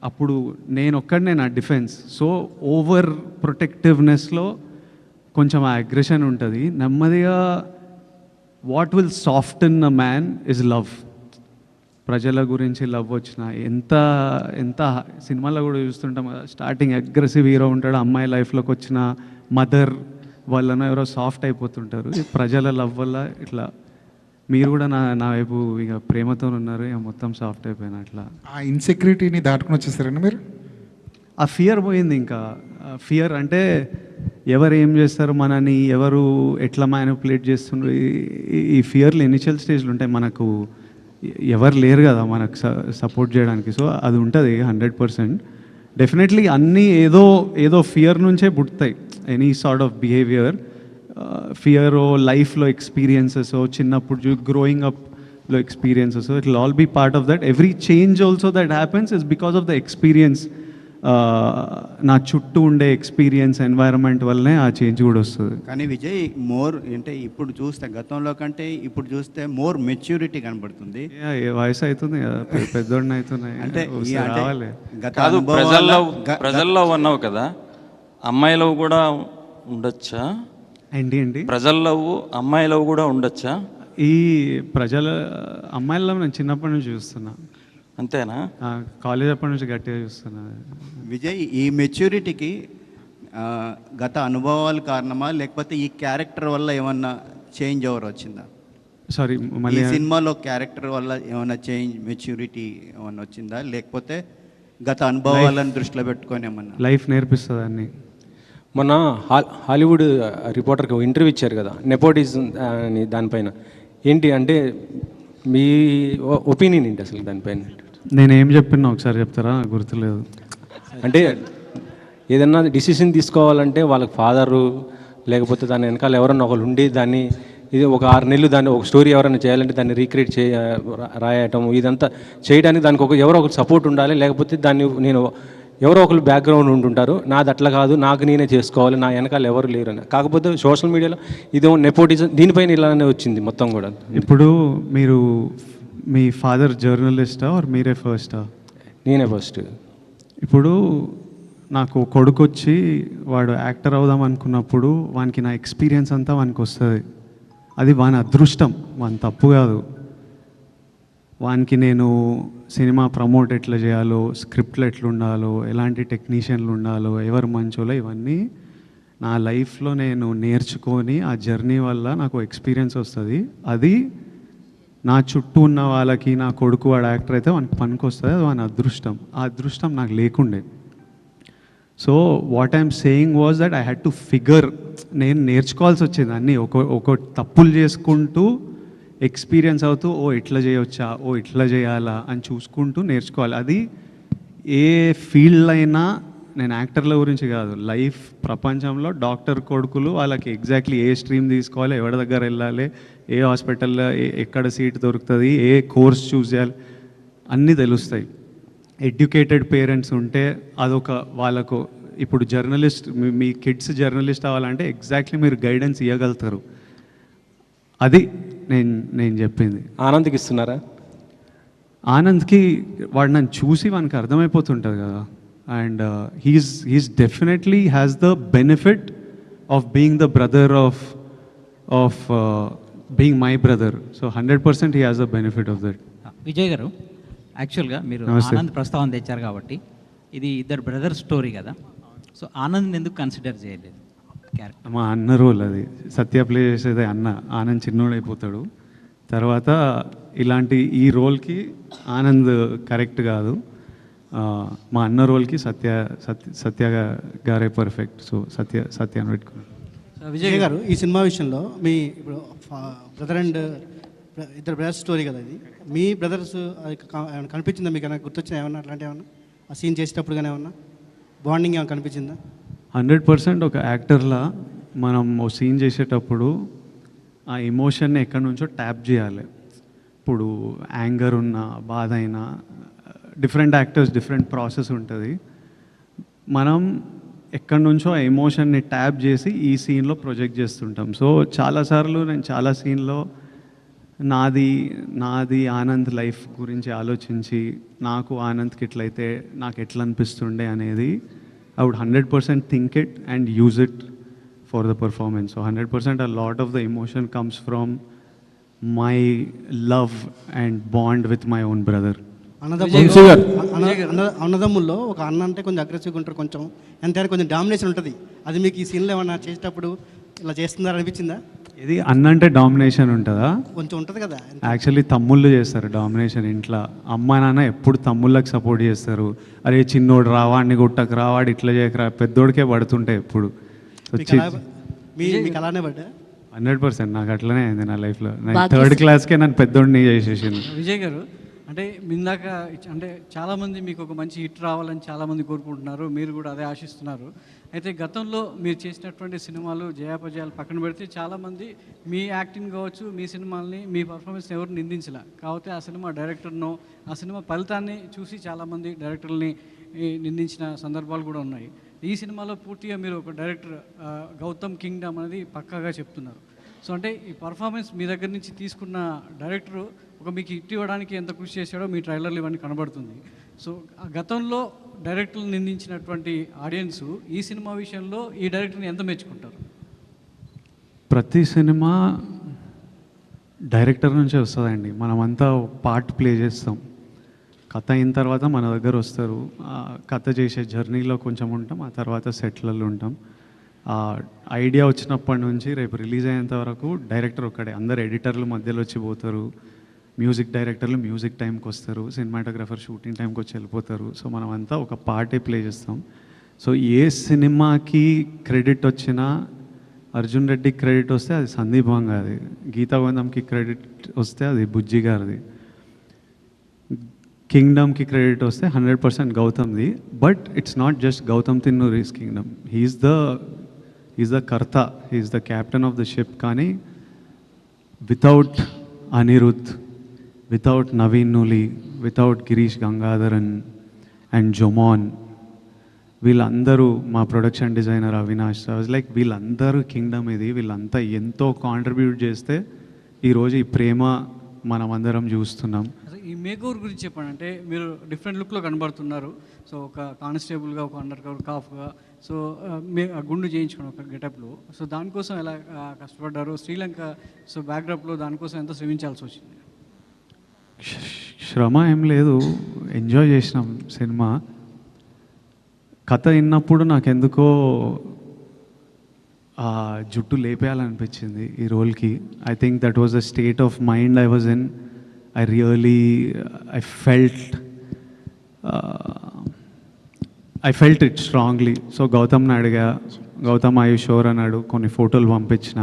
[SPEAKER 2] అప్పుడు నేను ఒక్కడనే నా డిఫెన్స్. సో ఓవర్ ప్రొటెక్టివ్నెస్లో కొంచెం ఆ అగ్రెషన్ ఉంటుంది. నెమ్మదిగా what will soften a man is love. ప్రజల గురించి లవ్ వచ్చిన ఎంత సినిమాలో కూడా చూస్తుంటాం కదా, స్టార్టింగ్ అగ్రెసివ్ హీరో ఉంటాడు, అమ్మాయి లైఫ్లోకి వచ్చిన మదర్ వాళ్ళను ఎవరో సాఫ్ట్ అయిపోతుంటారు. ప్రజల లవ్ వల్ల ఇట్లా మీరు కూడా నా వైపు ఇక ప్రేమతో ఉన్నారు, ఇక మొత్తం సాఫ్ట్ అయిపోయిన. అట్లా
[SPEAKER 4] ఆ ఇన్సెక్యూరిటీని దాటుకుని వచ్చేసారండి మీరు?
[SPEAKER 2] ఆ ఫియర్ పోయింది. ఇంకా ఫియర్ అంటే ఎవరు ఏం చేస్తారు, మనని ఎవరు ఎట్లా మ్యానిపులేట్ చేస్తుండ్రు, ఈ ఫియర్లు ఇనిషియల్ స్టేజ్లు ఉంటాయి. మనకు ఎవరు లేరు కదా మనకు సపోర్ట్ చేయడానికి. సో అది ఉంటుంది 100%. డెఫినెట్లీ అన్నీ ఏదో ఫియర్ నుంచే పుడతాయి. Any sort of behaviour, fear లైఫ్లో ఎక్స్పీరియన్సెస్, చిన్నప్పుడు గ్రోయింగ్ అప్లో experiences, it will all be part of that. Every change also that happens is because of the experience. నా చుట్టూ ఉండే ఎక్స్పీరియన్స్, ఎన్వైరన్మెంట్ వల్లనే ఆ చేంజ్ కూడా వస్తుంది.
[SPEAKER 6] కానీ విజయ్ మోర్ అంటే ఇప్పుడు చూస్తే గతంలో కంటే ఇప్పుడు చూస్తే మోర్ మెచ్యూరిటీ కనబడుతుంది.
[SPEAKER 2] వయసు అవుతుంది కదా, పెద్దోడిని అవుతున్నాయి
[SPEAKER 6] అంటే
[SPEAKER 2] రావాలి.
[SPEAKER 10] కాదు, ప్రజల్లో ఉన్నావు కదా, అమ్మాయి లవ్ కూడా ఉండొచ్చా?
[SPEAKER 2] ఏంటి
[SPEAKER 10] ప్రజల లవ్, అమ్మాయి లవ్ కూడా ఉండొచ్చా?
[SPEAKER 2] ఈ ప్రజల అమ్మాయిల్లో నేను చిన్నప్పటి నుంచి చూస్తున్నా.
[SPEAKER 10] అంతేనా?
[SPEAKER 2] కాలేజ్ అప్పటి నుంచి గట్టిగా చూస్తున్నా.
[SPEAKER 6] విజయ్, ఈ మెచ్యూరిటీకి గత అనుభవాలు కారణమా, లేకపోతే ఈ క్యారెక్టర్ వల్ల ఏమన్నా చేంజ్ ఓవర్ వచ్చిందా?
[SPEAKER 2] సారీ, మళ్ళీ
[SPEAKER 6] ఈ సినిమాలో క్యారెక్టర్ వల్ల ఏమన్నా చేంజ్, మెచ్యూరిటీ ఏమన్నా వచ్చిందా, లేకపోతే గత అనుభవాలను దృష్టిలో పెట్టుకొని ఏమన్నా?
[SPEAKER 2] లైఫ్ నేర్పిస్తుంది అన్ని.
[SPEAKER 7] మొన్న హాలీవుడ్ రిపోర్టర్కి ఇంటర్వ్యూ ఇచ్చారు కదా, నెపోటిజం అని, దానిపైన ఏంటి అంటే మీ ఒపీనియన్ ఏంటి అసలు దానిపైన?
[SPEAKER 2] నేనేం చెప్పినా ఒకసారి చెప్తారా? గుర్తులేదు.
[SPEAKER 7] అంటే ఏదన్నా డిసిషన్ తీసుకోవాలంటే వాళ్ళకి ఫాదరు లేకపోతే దాని వెనకాల ఎవరన్నా ఒకరు ఉండి దాన్ని, ఇది ఒక 6 నెలలు దాన్ని ఒక స్టోరీ ఎవరైనా చేయాలంటే దాన్ని రీక్రియేట్ రాయటం, ఇదంతా చేయడానికి దానికి ఎవరో ఒకరు సపోర్ట్ ఉండాలి. లేకపోతే దాన్ని ఎవరో ఒకరు బ్యాక్గ్రౌండ్ ఉంటుంటారు. నాది అట్లా కాదు, నాకు నేనే చేసుకోవాలి, నా వెనకాల ఎవరు లేరు అని. కాకపోతే సోషల్ మీడియాలో ఇదేమో నెపోటిజం, దీనిపైన ఇలానే వచ్చింది మొత్తం కూడా.
[SPEAKER 2] ఇప్పుడు మీరు మీ ఫాదర్ జర్నలిస్టా ఆర్ మీరే ఫస్టా?
[SPEAKER 7] నేనే ఫస్ట్.
[SPEAKER 2] ఇప్పుడు నాకు కొడుకు వచ్చి వాడు యాక్టర్ అవుదాం అనుకున్నప్పుడు వానికి నా ఎక్స్పీరియన్స్ అంతా వానికి వస్తుంది. అది వాని అదృష్టం, వాని తప్పు కాదు. వానికి నేను సినిమా ప్రమోట్ ఎట్లా చేయాలో, స్క్రిప్ట్లు ఎట్లా ఉండాలో, ఎలాంటి టెక్నీషియన్లు ఉండాలో, ఎవరు మంచోలో, ఇవన్నీ నా లైఫ్లో నేను నేర్చుకొని ఆ జర్నీ వల్ల నాకు ఎక్స్పీరియన్స్ వస్తుంది. అది నా చుట్టూ ఉన్న వాళ్ళకి నా కొడుకు వాడు యాక్టర్ అయితే వానికి పనికి వస్తుంది, అది వాని అదృష్టం. ఆ అదృష్టం నాకు లేకుండే. So what I'm saying was that I had to figure, నేను నేర్చుకోవాల్సి వచ్చేది అన్నీ ఒక తప్పులు చేసుకుంటూ ఎక్స్పీరియన్స్ అవుతూ ఓ ఇట్లా చేయవచ్చా, ఓ ఇట్లా చేయాలా అని చూసుకుంటూ నేర్చుకోవాలి. అది ఏ ఫీల్డ్ అయినా, నేను యాక్టర్ల గురించి కాదు, లైఫ్ ప్రపంచంలో డాక్టర్ కొడుకులు వాళ్ళకి ఎగ్జాక్ట్లీ ఏ స్ట్రీమ్ తీసుకోవాలి, ఎవరి దగ్గర వెళ్ళాలి, ఏ హాస్పిటల్లో ఎక్కడ సీట్ దొరుకుతుంది, ఏ కోర్స్ చూస్ చేయాలి అన్నీ తెలుస్తాయి. ఎడ్యుకేటెడ్ పేరెంట్స్ ఉంటే అదొక వాళ్ళకు, ఇప్పుడు జర్నలిస్ట్, మీ కిడ్స్ జర్నలిస్ట్ అవ్వాలంటే ఎగ్జాక్ట్లీ మీరు గైడెన్స్ ఇవ్వగలుగుతారు. అది నేను చెప్పింది.
[SPEAKER 7] ఆనంద్కి ఇస్తున్నారా?
[SPEAKER 2] ఆనంద్కి వాడు నన్ను చూసి వానికి అర్థమైపోతుంటుంది కదా. And he's definitely has the benefit of being the brother of being my brother. So 100% he has the benefit of that.
[SPEAKER 11] Vijay గారు, యాక్చువల్గా మీరు
[SPEAKER 2] నమస్తే.
[SPEAKER 11] ఆనంద్ ప్రస్తావన తెచ్చారు కాబట్టి ఇది ఇద్దరు బ్రదర్ స్టోరీ కదా, సో ఆనంద్ని ఎందుకు కన్సిడర్ చేయలేదు క్యారెక్టర్?
[SPEAKER 2] మా అన్న రోల్ అది. సత్య ప్లే చేసేది అన్న, ఆనంద్ చిన్నోడు అయిపోతాడు. తర్వాత ఇలాంటి ఈ రోల్కి ఆనంద్ కరెక్ట్ కాదు, మా అన్న రోల్కి సత్య గారే పర్ఫెక్ట్. సో సత్యాన్ని పెట్టుకున్నాను.
[SPEAKER 12] విజయ్ గారు, ఈ సినిమా విషయంలో మీ ఇప్పుడు బ్రదర్ అండ్ ఇద్దరు బ్రదర్స్ స్టోరీ కదా ఇది, మీ బ్రదర్స్ కనిపించిందా మీకు? ఏమైనా గుర్తొచ్చిన ఏమన్నా అట్లాంటి ఏమన్నా ఆ సీన్ చేసేటప్పుడు కానీ ఏమన్నా బాండింగ్ ఏమైనా కనిపించిందా?
[SPEAKER 2] 100% ఒక యాక్టర్లా మనం ఓ సీన్ చేసేటప్పుడు ఆ ఎమోషన్ని ఎక్కడి నుంచో ట్యాప్ చేయాలి. ఇప్పుడు యాంగర్ ఉన్న, బాధ అయినా, డిఫరెంట్ యాక్టర్స్ డిఫరెంట్ ప్రాసెస్ ఉంటుంది. మనం ఎక్కడి నుంచో ఆ ఎమోషన్ని ట్యాప్ చేసి ఈ సీన్లో ప్రొజెక్ట్ చేస్తుంటాం. సో చాలాసార్లు నేను చాలా సీన్లో నాది ఆనంద్ లైఫ్ గురించి ఆలోచించి, నాకు ఆనంద్కి ఎట్లయితే నాకు ఎట్లా అనిపిస్తుండే అనేది I would 100% think it and use it for the performance. So 100% a lot of the emotion comes from my love and bond with my own brother.
[SPEAKER 12] అన్నదమ్ముల్లో ఒక అన్న అంటే కొంచెం అగ్రెసివ్గా ఉంటారు, కొంచెం ఎంతైనా కొంచెం డామినేషన్ ఉంటుంది. అది మీకు ఈ సీన్లో ఏమన్నా చేసేటప్పుడు ఇలా చేస్తున్నారా అనిపించిందా?
[SPEAKER 2] ఇది అన్న అంటే డామినేషన్ ఉంటుందా?
[SPEAKER 12] కొంచెం ఉంటుంది కదా.
[SPEAKER 2] యాక్చువల్లీ తమ్ముళ్ళు చేస్తారు డామినేషన్ ఇంట్లో. అమ్మ నాన్న ఎప్పుడు తమ్ముళ్ళకి సపోర్ట్ చేస్తారు. అరే చిన్నోడు రావాడిని గుట్టకు రావాడు ఇట్లా చేయకరా, పెద్దోడికే పడుతుంటాయి ఎప్పుడు.
[SPEAKER 12] మీకు అలానే పడ్డా?
[SPEAKER 2] 100% నాకు అట్లనే అయింది నా లైఫ్లో. నేను 3rd క్లాస్కే నన్ను పెద్దోడిని చేసేసింది.
[SPEAKER 13] విజయ్ గారు, అంటే ఇందాక అంటే చాలామంది మీకు ఒక మంచి హిట్ రావాలని చాలామంది కోరుకుంటున్నారు, మీరు కూడా అదే ఆశిస్తున్నారు. అయితే గతంలో మీరు చేసినటువంటి సినిమాలు జయాపజయాలు పక్కన పెడితే చాలామంది మీ యాక్టింగ్ కావచ్చు, మీ సినిమాల్ని, మీ పర్ఫార్మెన్స్ ఎవరు నిందించలే. కాకపోతే ఆ సినిమా డైరెక్టర్నో, ఆ సినిమా ఫలితాన్ని చూసి చాలామంది డైరెక్టర్ని నిందించిన సందర్భాలు కూడా ఉన్నాయి. ఈ సినిమాలో పూర్తిగా మీరు ఒక డైరెక్టర్ గౌతమ్ కింగ్డమ్ అనేది పక్కాగా చెప్తున్నారు. సో అంటే ఈ పర్ఫార్మెన్స్ మీ దగ్గర నుంచి తీసుకున్న డైరెక్టరు ఒక మీకు హిట్ ఇవ్వడానికి ఎంత కృషి చేశాడో మీ ట్రైలర్లు ఇవన్నీ కనబడుతుంది. సో గతంలో డైరెక్టర్లు నిందించినటువంటి ఆడియన్స్ ఈ సినిమా విషయంలో ఈ డైరెక్టర్ని ఎంత మెచ్చుకుంటారు?
[SPEAKER 2] ప్రతి సినిమా డైరెక్టర్ నుంచే వస్తుందండి. మనమంతా పార్ట్ ప్లే చేస్తాం. కథ అయిన తర్వాత మన దగ్గర వస్తారు. కథ చేసే జర్నీలో కొంచెం ఉంటాం, ఆ తర్వాత సెట్లలో ఉంటాం. ఐడియా వచ్చినప్పటి నుంచి రేపు రిలీజ్ అయ్యేంత వరకు డైరెక్టర్ ఒక్కడే. అందరు ఎడిటర్లు మధ్యలో వచ్చి పోతారు, మ్యూజిక్ డైరెక్టర్లు మ్యూజిక్ టైంకి వస్తారు, సినిమాటోగ్రఫర్ షూటింగ్ టైంకి వచ్చి వెళ్ళిపోతారు. సో మనం అంతా ఒక పార్టే ప్లే చేస్తాం. సో ఏ సినిమాకి క్రెడిట్ వచ్చినా, అర్జున్ రెడ్డికి క్రెడిట్ వస్తే అది సందీప్ వంగాది, గీతా గోవిందంకి క్రెడిట్ వస్తే అది బుజ్జి గారిది, కింగ్డమ్కి క్రెడిట్ వస్తే 100% గౌతమ్ది. But it's not just Gautam Tinnanuri's Kingdom. He is the కర్త, he is the captain of the ship. కానీ without Anirudh, without Naveen Nooli, without Girish Gangadharan and Jomon, వీళ్ళందరూ, మా ప్రొడక్షన్ డిజైనర్ అవినాష్, లైక్ వీళ్ళందరూ కింగ్డమ్ ఇది. వీళ్ళంతా ఎంతో కాంట్రిబ్యూట్ చేస్తే ఈరోజు ఈ ప్రేమ మనమందరం చూస్తున్నాం.
[SPEAKER 13] ఈ మేకోవర్ గురించి చెప్పండి. అంటే మీరు డిఫరెంట్ లుక్లో కనబడుతున్నారు. సో ఒక కానిస్టేబుల్గా, ఒక అండర్ కవర్ కాఫ్గా, సో గుండు చేయించుకోండి ఒక గెటప్లో. సో దానికోసం ఎలా కష్టపడ్డారు? శ్రీలంక సో బ్యాక్డ్రాప్లో దానికోసం ఎంత శ్రమించాల్సి వచ్చింది?
[SPEAKER 2] శ్రమ ఏం లేదు, ఎంజాయ్ చేసినాం సినిమా. కథ విన్నప్పుడు నాకెందుకో జుట్టు లేపేయాలనిపించింది ఈ రోల్కి. I think that was the state of mind I was in I really, I felt it strongly. So గౌతమ్ని అడిగా, గౌతమ్ ఐ షూర్ అన్నాడు, కొన్ని ఫోటోలు పంపించిన.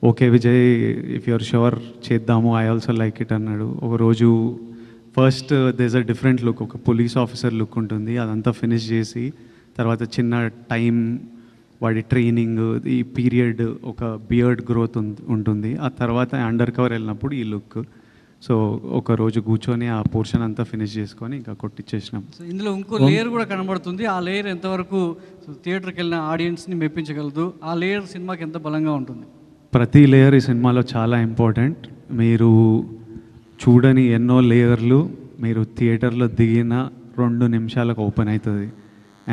[SPEAKER 2] Okay Vijay, if you are sure చేద్దాము, ఐ ఆల్సో లైక్ ఇట్ అన్నాడు. ఒకరోజు first this a different look, ఒక పోలీస్ ఆఫీసర్ లుక్ ఉంటుంది, అదంతా ఫినిష్ చేసి తర్వాత చిన్న టైం వాడి ట్రైనింగ్, ఈ పీరియడ్, ఒక బియర్డ్ గ్రోత్ ఉంటుంది. ఆ తర్వాత అండర్ కవర్ వెళ్ళినప్పుడు ఈ లుక్. సో ఒక రోజు కూర్చొని ఆ పోర్షన్ అంతా ఫినిష్ చేసుకొని ఇంకా కొట్టించేసినాం.
[SPEAKER 13] సో ఇందులో ఇంకో లేయర్ కూడా కనబడుతుంది. ఆ లేయర్ ఎంతవరకు థియేటర్కి వెళ్ళిన ఆడియన్స్ని మెప్పించగలదు? ఆ లేయర్ సినిమాకి ఎంత బలంగా ఉంటుంది?
[SPEAKER 2] ప్రతి లేయర్ ఈ సినిమాలో చాలా ఇంపార్టెంట్. మీరు చూడని ఎన్నో లేయర్లు మీరు థియేటర్లో దిగిన 2 నిమిషాలకు ఓపెన్ అవుతుంది.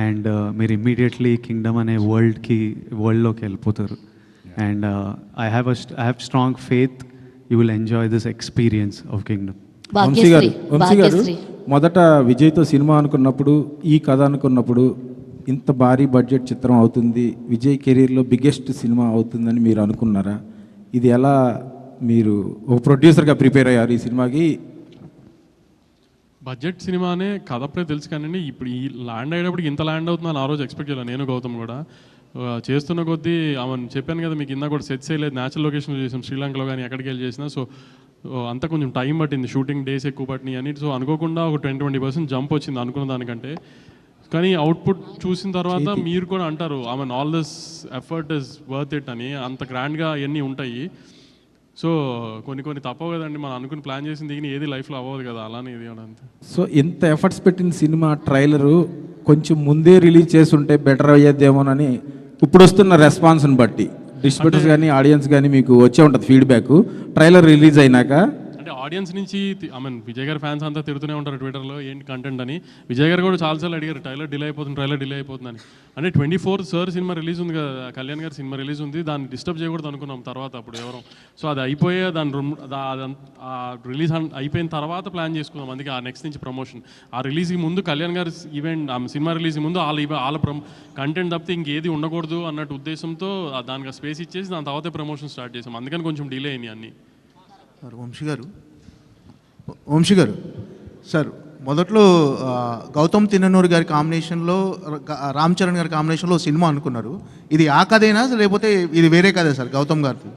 [SPEAKER 2] అండ్ మీరు ఇమ్మీడియట్లీ కింగ్డమ్ అనే వరల్డ్లోకి వెళ్ళిపోతారు. And I have strong faith you will enjoy this experience of Kingdom.
[SPEAKER 14] Vamsi garu మొదట విజయ్తో సినిమా అనుకున్నప్పుడు, ఈ కథ అనుకున్నప్పుడు ఇంత భారీ బడ్జెట్ చిత్రం అవుతుంది, విజయ్ కెరీర్లో బిగ్గెస్ట్ సినిమా అవుతుందని మీరు అనుకున్నారా? ఇది ఎలా మీరు ఒక ప్రొడ్యూసర్గా ప్రిపేర్ అయ్యారు ఈ సినిమాకి?
[SPEAKER 3] బడ్జెట్ సినిమానే కథ అప్పుడే తెలుసు కానీ ఇప్పుడు ఈ ల్యాండ్ అయ్యేటప్పుడు ఇంత ల్యాండ్ అవుతుందని ఆ రోజు ఎక్స్పెక్ట్ చేయాలి. నేను గౌతమ్ కూడా చేస్తున్న కొద్దీ ఆమెను చెప్పాను కదా మీకు, ఇందా కూడా సెట్స్ వేయలేదు, న్యాచురల్ లొకేషన్లో చేసాం, శ్రీలంకలో కానీ ఎక్కడికి వెళ్ళి చేసినా. సో అంతా కొంచెం టైం పట్టింది, షూటింగ్ డేస్ ఎక్కువ పట్టినాయి అని. సో అనుకోకుండా ఒక 20% జంప్ వచ్చింది అనుకున్న దానికంటే. కానీ అవుట్పుట్ చూసిన తర్వాత మీరు కూడా అంటారు all this effort is worth it అని. అంత గ్రాండ్గా అవన్నీ ఉంటాయి. సో కొన్ని తప్పవు కదండి, మనం అనుకుని ప్లాన్ చేసిన దిగిన ఏది లైఫ్లో అవ్వదు కదా, అలానే ఇది అంతే.
[SPEAKER 14] సో ఇంత ఎఫర్ట్స్ పెట్టిన సినిమా ట్రైలరు కొంచెం ముందే రిలీజ్ చేస్తుంటే బెటర్ అయ్యేదేమోనని ఇప్పుడు వస్తున్న రెస్పాన్స్ని బట్టి డిస్ట్రిబ్యూటర్స్ కానీ ఆడియన్స్ కానీ మీకు వచ్చే ఉంటుంది ఫీడ్బ్యాక్ ట్రైలర్ రిలీజ్ అయినాక?
[SPEAKER 3] అంటే ఆడియన్స్ నుంచి విజయ్ గారి ఫ్యాన్స్ అంతా తిడుతూనే ఉంటారు ట్విట్టర్లో ఏంటి కంటెంట్ అని. విజయ్ గారు కూడా చాలాసార్లు అడిగారు ట్రైలర్ డిలే అయిపోతుందని. అంటే 24 సార్ సినిమా రిలీజ్ ఉంది కదా, కళ్యాణ్ గారి సినిమా రిలీజ్ ఉంది, దాన్ని డిస్టర్బ్ చేయకూడదు అనుకున్నాం తర్వాత అప్పుడు ఎవరు. సో అది అయిపోయే రిలీజ్ అయిపోయిన తర్వాత ప్లాన్ చేసుకున్నాం. అందుకే ఆ నెక్స్ట్ నుంచి ప్రమోషన్. ఆ రిలీజ్కి ముందు కళ్యాణ్ గారి ఈవెంట్, సినిమా రిలీజ్కి ముందు వాళ్ళ కంటెంట్ తప్పితే ఇంకేది ఉండకూడదు అన్నట్టు ఉద్దేశంతో దానికి స్పేస్ ఇచ్చేసి దాని తర్వాతే ప్రమోషన్ స్టార్ట్ చేసాం. అందుకని కొంచెం డిలే అయినాయి అన్నీ.
[SPEAKER 15] వంశీ గారు సార్, మొదట్లో గౌతమ్ తిన్ననూరు గారి కాంబినేషన్లో రామ్ చరణ్ గారి కాంబినేషన్లో సినిమా అనుకున్నారు. ఇది ఆ కథేనా లేకపోతే ఇది వేరే కథే సార్ గౌతమ్ గారిది?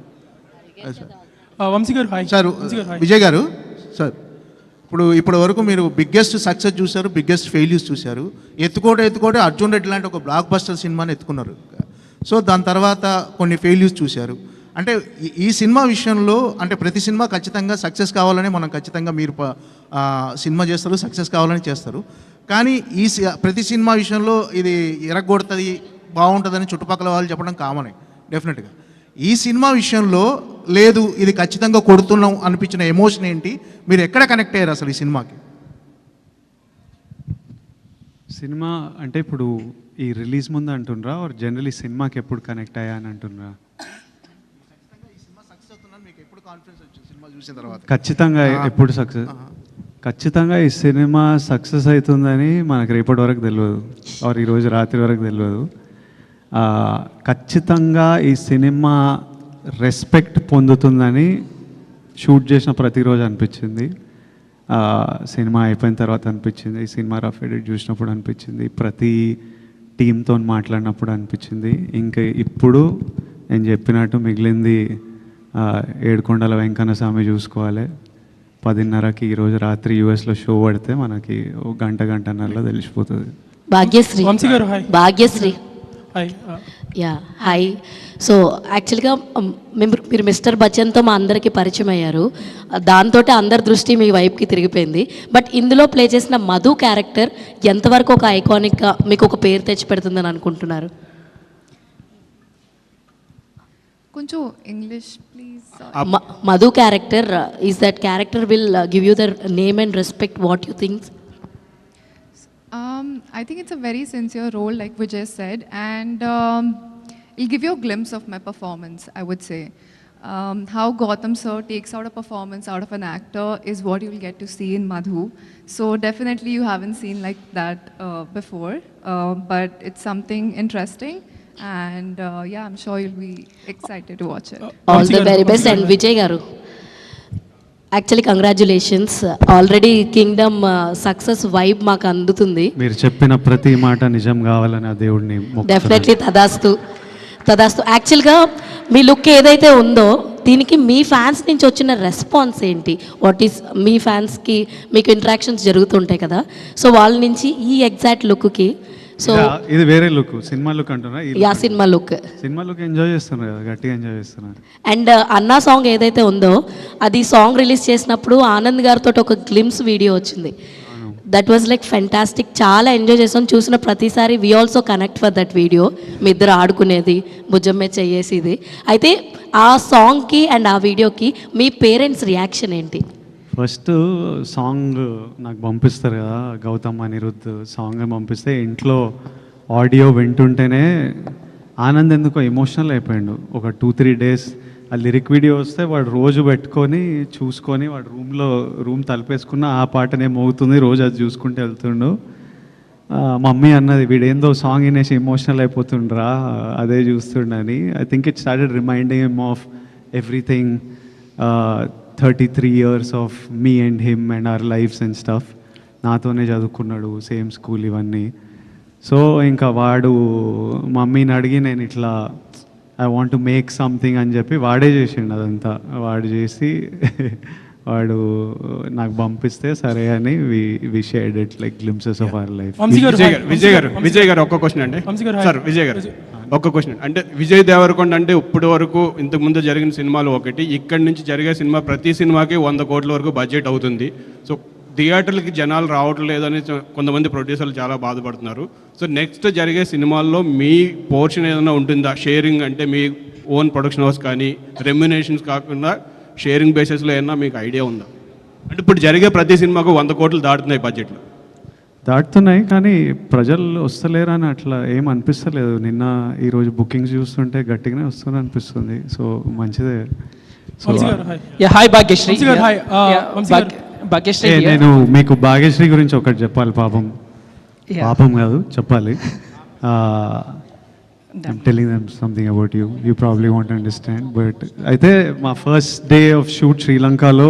[SPEAKER 16] వంశీ గారు
[SPEAKER 15] సార్, విజయ్ గారు సార్, ఇప్పటి వరకు మీరు బిగ్గెస్ట్ సక్సెస్ చూశారు, బిగ్గెస్ట్ ఫెయిల్యూస్ చూశారు. ఎత్తుకోటే అర్జున్ రెడ్డి లాంటి ఒక బ్లాక్ బస్టర్ సినిమాని ఎత్తుకున్నారు. సో దాని తర్వాత కొన్ని ఫెయిల్యూస్ చూశారు. అంటే ఈ సినిమా విషయంలో అంటే ప్రతి సినిమా ఖచ్చితంగా సక్సెస్ కావాలని మనం ఖచ్చితంగా మీరు సినిమా చేస్తారు, సక్సెస్ కావాలని చేస్తారు. కానీ ప్రతి సినిమా విషయంలో ఇది ఎరగొడుతుంది, బాగుంటుందని చుట్టుపక్కల వాళ్ళు చెప్పడం కామనే డెఫినెట్గా. ఈ సినిమా విషయంలో లేదు ఇది ఖచ్చితంగా కొడుతున్నాం అనిపించిన ఎమోషన్ ఏంటి? మీరు ఎక్కడ కనెక్ట్ అయ్యారు అసలు ఈ సినిమాకి?
[SPEAKER 2] సినిమా అంటే ఇప్పుడు ఈ రిలీజ్ ముందు అంటుండ్రా ఆర్ జనరలీ సినిమాకి ఎప్పుడు కనెక్ట్ అయ్యా అని అంటుండ్రా? ఖచ్చితంగా ఎప్పుడు సక్సెస్, ఖచ్చితంగా ఈ సినిమా సక్సెస్ అవుతుందని మనకు రేపటి వరకు తెలియదు, ఆర్ ఈరోజు రాత్రి వరకు తెలియదు. ఖచ్చితంగా ఈ సినిమా రెస్పెక్ట్ పొందుతుందని షూట్ చేసిన ప్రతిరోజు అనిపించింది. సినిమా అయిపోయిన తర్వాత అనిపించింది, ఈ సినిమా రఫ్ ఎడిట్ చూసినప్పుడు అనిపించింది, ప్రతి టీంతో మాట్లాడినప్పుడు అనిపించింది. ఇంకా ఇప్పుడు నేను చెప్పినట్టు మిగిలింది ఏడుకొండల వెంకన్న స్వామి చూసుకోవాలి. 10:30కి ఈరోజు రాత్రి యూఎస్లో షో పడితే మనకి గంటన్నరలో తెలిసిపోతుంది.
[SPEAKER 17] భాగ్యశ్రీ హాయ్. సో యాక్చువల్గా మీరు మిస్టర్ బచ్చన్తో మా అందరికీ పరిచయం అయ్యారు, దాంతో అందరి దృష్టి మీ వైపుకి తిరిగిపోయింది. బట్ ఇందులో ప్లే చేసిన మధు క్యారెక్టర్ ఎంతవరకు ఒక ఐకానిక్గా మీకు ఒక పేరు తెచ్చి పెడుతుందని అనుకుంటున్నారు?
[SPEAKER 8] కొంచెం English please.
[SPEAKER 17] Madhu character, is that character will give you the name and respect? What you think?
[SPEAKER 8] I think it's a very sincere role, like Vijay said, and it'll give you a glimpse of my performance, I would say. How Gautam sir takes out a performance out of an actor is what you'll get to see in Madhu. So definitely you haven't seen like that before, but it's something interesting. And yeah, I'm sure you'll be excited to watch it.
[SPEAKER 17] All the very best. And Vijay garu, actually congratulations, already Kingdom success vibe మాకు అందుతుంది.
[SPEAKER 2] మీరు చెప్పిన ప్రతి మాట నిజం కావాలని ఆ దేవుడిని
[SPEAKER 17] డెఫినెట్లీ తదాస్తు తదాస్తు. యాక్చువల్గా మీ లుక్ ఏదైతే ఉందో దీనికి మీ ఫ్యాన్స్ నుంచి వచ్చిన రెస్పాన్స్ ఏంటి? వాట్ ఈస్ మీ ఫ్యాన్స్కి మీకు ఇంటరాక్షన్స్ జరుగుతుంటాయి కదా, సో వాళ్ళ నుంచి ఈ ఎగ్జాక్ట్ లుక్కి, సో
[SPEAKER 2] ఇది వేరే లుక్, సినిమా లుక్ అంటున్నా,
[SPEAKER 17] yeah cinema look,
[SPEAKER 2] cinema look enjoy చేస్తున్నారు కదా, గట్టిగా ఎంజాయ్ చేస్తున్నారు.
[SPEAKER 17] అండ్ అన్నా సాంగ్ ఏదైతే ఉందో అది సాంగ్ రిలీజ్ చేసినప్పుడు ఆనంద్ గారితో ఒక గ్లిమ్స్ వీడియో వచ్చింది. దట్ వాజ్ లైక్ ఫెంటాస్టిక్, చాలా ఎంజాయ్ చేసాం. చూసిన ప్రతిసారి we also connect for that video, మీ ఇద్దరు ఆడుకునేది, భుజమ్మే చేసేది. అయితే ఆ సాంగ్కి అండ్ ఆ వీడియోకి మీ పేరెంట్స్ రియాక్షన్ ఏంటి?
[SPEAKER 2] ఫస్ట్ సాంగ్ నాకు పంపిస్తారు కదా, గౌతమ్ అనిరుద్ధ్ సాంగ్ పంపిస్తే ఇంట్లో ఆడియో వింటుంటేనే ఆనంద్ ఎందుకో ఎమోషనల్ అయిపోయాడు. ఒక 2-3 డేస్ ఆ లిరిక్ వీడియో వస్తే వాడు రోజు పెట్టుకొని చూసుకొని వాడు రూమ్ తలుపేసుకున్న ఆ పాటనే మోగుతుంది, రోజు అది చూసుకుంటూ వెళ్తుండు. మమ్మీ అన్నది వీడేందో సాంగ్ వినేసి ఎమోషనల్ అయిపోతుండ్రా అదే చూస్తుండని. I think it started reminding him of everything, 33 years of me and him and our lives and stuff. నాతోనే చదువుకున్నాడు, సేమ్ స్కూల్ ఇవన్నీ. సో ఇంకా వాడు మమ్మీని అడిగి నేను ఇట్లా I want to make something అని చెప్పి వాడే చేసిండు అదంతా. వాడు చేసి వాడు నాకు పంపిస్తే సరే అని we shared it like glimpses of our life.
[SPEAKER 18] Vijay garu ఒక్క క్వశ్చన్ అండి సార్. విజయ్ గారు ఒక్క క్వశ్చన్ అంటే, విజయ్ దేవరకొండ అంటే ఇప్పటి వరకు ఇంతకుముందు జరిగిన సినిమాలు ఒకటి, ఇక్కడి నుంచి జరిగే సినిమా ప్రతి సినిమాకి 100 కోట్ల వరకు బడ్జెట్ అవుతుంది. సో థియేటర్లకి జనాలు రావటం లేదని కొంతమంది ప్రొడ్యూసర్లు చాలా బాధపడుతున్నారు. సో నెక్స్ట్ జరిగే సినిమాల్లో మీ పోర్షన్ ఏదైనా ఉంటుందా? షేరింగ్ అంటే మీ ఓన్ ప్రొడక్షన్ హౌస్ కానీ రెమ్యునేషన్స్ కాకుండా షేరింగ్ బేసిస్లో ఏమన్నా మీకు ఐడియా ఉందా? అంటే ఇప్పుడు జరిగే ప్రతి సినిమాకు 100 కోట్లు దాటుతున్నాయి బడ్జెట్లో.
[SPEAKER 2] దాటుతున్నాయి కానీ ప్రజలు వస్తలేరు అని అట్లా ఏం అనిపిస్తలేదు. నిన్న ఈరోజు బుకింగ్స్ చూస్తుంటే గట్టిగానే వస్తుంది అనిపిస్తుంది. సో మంచిదే. నేను మీకు భాగ్యశ్రీ గురించి ఒకటి చెప్పాలి. పాపం కాదు చెప్పాలి. I'm telling them something about you. You probably won't understand. But అయితే మా ఫస్ట్ డే ఆఫ్ షూట్ శ్రీలంకలో